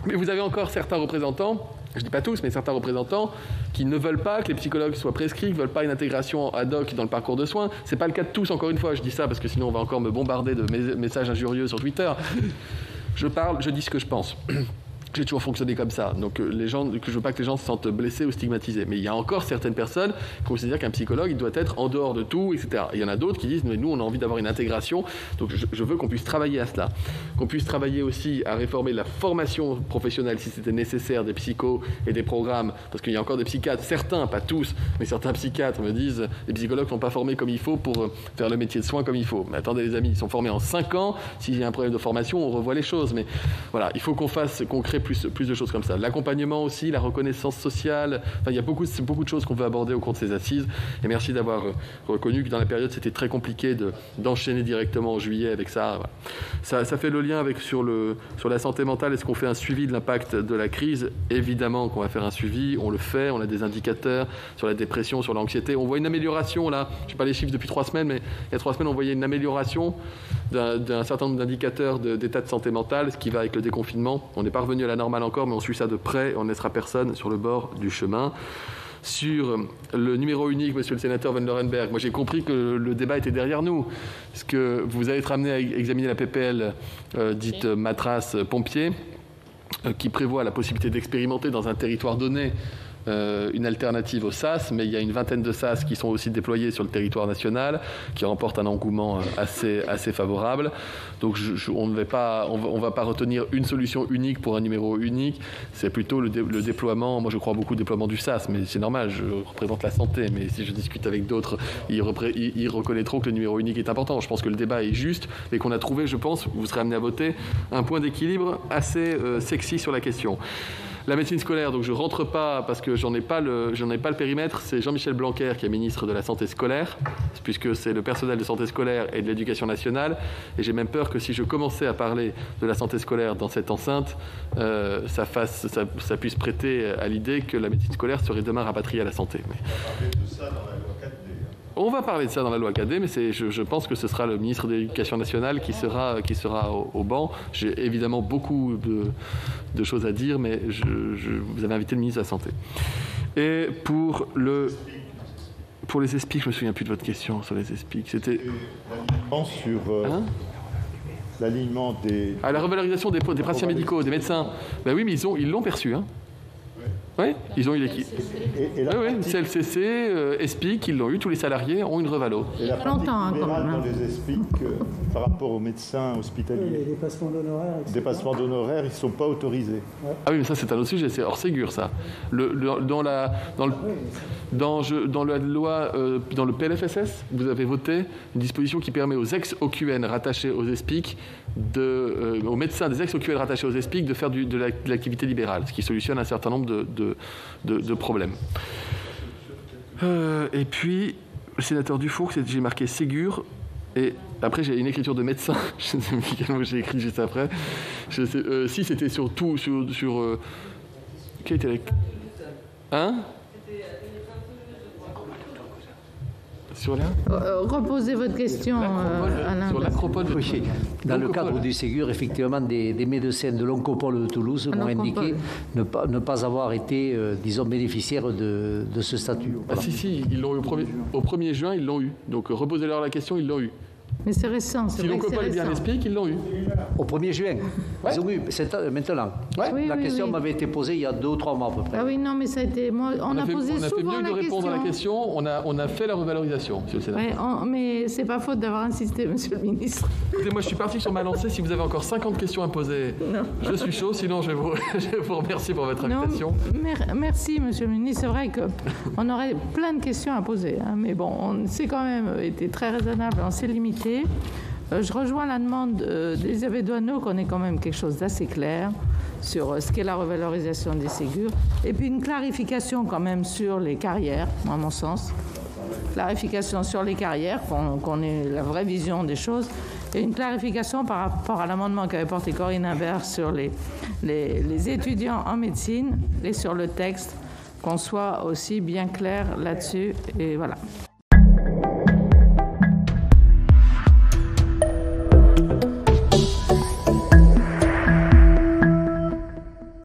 Mais vous avez encore certains représentants, je ne dis pas tous, mais certains représentants qui ne veulent pas que les psychologues soient prescrits, qui ne veulent pas une intégration ad hoc dans le parcours de soins. Ce n'est pas le cas de tous, encore une fois, je dis ça parce que sinon on va encore me bombarder de messages injurieux sur Twitter. Je dis ce que je pense. J'ai toujours fonctionné comme ça, donc je ne veux pas que les gens se sentent blessés ou stigmatisés. Mais il y a encore certaines personnes qui considèrent qu'un psychologue il doit être en dehors de tout, etc. Et il y en a d'autres qui disent mais nous on a envie d'avoir une intégration, donc je veux qu'on puisse travailler à cela, qu'on puisse travailler aussi à réformer la formation professionnelle si c'était nécessaire des psychos et des programmes, parce qu'il y a encore des psychiatres, certains, pas tous, mais certains psychiatres me disent les psychologues ne sont pas formés comme il faut pour faire le métier de soins comme il faut. Mais attendez les amis, ils sont formés en 5 ans, s'il y a un problème de formation on revoit les choses, mais voilà, il faut qu'on crée plus de choses comme ça. L'accompagnement aussi, la reconnaissance sociale, enfin, il y a beaucoup de choses qu'on veut aborder au cours de ces assises. Et merci d'avoir reconnu que dans la période, c'était très compliqué d'enchaîner directement en juillet avec ça. Voilà. Ça fait le lien avec sur la santé mentale. Est-ce qu'on fait un suivi de l'impact de la crise? Évidemment qu'on va faire un suivi. On le fait. On a des indicateurs sur la dépression, sur l'anxiété. On voit une amélioration là. Je n'ai pas les chiffres depuis 3 semaines, mais il y a 3 semaines, on voyait une amélioration d'un certain nombre d'indicateurs d'état de santé mentale, ce qui va avec le déconfinement. On n'est pas revenu à la normale encore, mais on suit ça de près et on ne laissera personne sur le bord du chemin. Sur le numéro unique, monsieur le sénateur Van Lorenberg, moi j'ai compris que le débat était derrière nous, parce que vous allez être amené à examiner la PPL dite Matras Pompier, qui prévoit la possibilité d'expérimenter dans un territoire donné une alternative au SAS, mais il y a une vingtaine de SAS qui sont aussi déployés sur le territoire national, qui remportent un engouement assez favorable. Donc on ne va pas retenir une solution unique pour un numéro unique, c'est plutôt le déploiement. Moi je crois beaucoup au déploiement du SAS, mais c'est normal, je représente la santé, mais si je discute avec d'autres, ils reconnaîtront que le numéro unique est important. Je pense que le débat est juste et qu'on a trouvé, je pense, vous serez amené à voter, un point d'équilibre assez sexy sur la question. La médecine scolaire, donc je ne rentre pas parce que j'en ai pas le périmètre, c'est Jean-Michel Blanquer qui est ministre de la Santé scolaire, puisque c'est le personnel de santé scolaire et de l'éducation nationale, et j'ai même peur que si je commençais à parler de la santé scolaire dans cette enceinte, ça puisse prêter à l'idée que la médecine scolaire serait demain rapatriée à la santé. On va parler de ça dans la loi 4D, mais je pense que ce sera le ministre de l'Éducation nationale qui sera au banc. J'ai évidemment beaucoup de choses à dire, mais vous avez invité le ministre de la Santé. Et pour les ESPIC, je ne me souviens plus de votre question sur les ESPIC. C'était sur l'alignement des... la revalorisation des praticiens médicaux, des médecins. Ben oui, mais ils l'ont perçu, hein. Oui, ils ont eu l'équipe. Oui, CLCC, ESPIC, ils l'ont eu, tous les salariés ont une revalo. Et la pratique libérale dans les ESPIC par rapport aux médecans hospitaliers. Les dépassements d'honoraires. Les dépassements d'honoraires, ils ne sont pas autorisés. Ouais. Ah oui, mais ça c'est un autre sujet, c'est hors Ségur ça. Dans la loi, dans le PLFSS, vous avez voté une disposition qui permet aux ex-OQN rattachés aux ESPIC, aux médecins des ex-OQN rattachés aux ESPIC de faire de l'activité libérale, ce qui solutionne un certain nombre de problèmes. Et puis, le sénateur Dufour, j'ai marqué Ségur, et après j'ai une écriture de médecin, je ne sais plus quel mot j'ai écrit juste après. Si c'était sur tout, sur quel était hein? Sur là reposez votre question, Alain. Sur l'Acropole de oui. Dans le cadre du Ségur, effectivement, des médecins de l'Oncopole de Toulouse m'ont indiqué ne pas avoir été, disons, bénéficiaires de ce statut. Voilà. Ah, si, ils l'ont eu au 1er juin, ils l'ont eu. Donc reposez-leur la question, ils l'ont eu. Mais c'est récent, c'est si l'Oncopole est bien explique, ils l'ont eu. Au 1er juin. Ouais. Ils ont eu, maintenant. Ouais. Oui, la question m'avait été posée il y a 2 ou 3 mois à peu près. Ah oui, non, mais ça a été... On a posé souvent la question. On a fait mieux de répondre à la question, on a fait la revalorisation, monsieur le sénateur. Ouais, mais c'est pas faute d'avoir insisté, monsieur le ministre. Écoutez, moi je suis parti sur ma lancée, si vous avez encore 50 questions à poser, je suis chaud, sinon je vais vous remercier pour votre invitation. Merci, monsieur le ministre. C'est vrai qu'on aurait plein de questions à poser, hein, mais bon, on s'est quand même été très raisonnable, on s'est limité. Je rejoins la demande d'Elisabeth Doineau qu'on ait quand même quelque chose d'assez clair sur ce qu'est la revalorisation des Ségur. Et puis une clarification quand même sur les carrières, à mon sens. Clarification sur les carrières, qu'on ait la vraie vision des choses. Et une clarification par rapport à l'amendement qu'avait porté Corinne Imbert sur les étudiants en médecine et sur le texte, qu'on soit aussi bien clair là-dessus. Et voilà.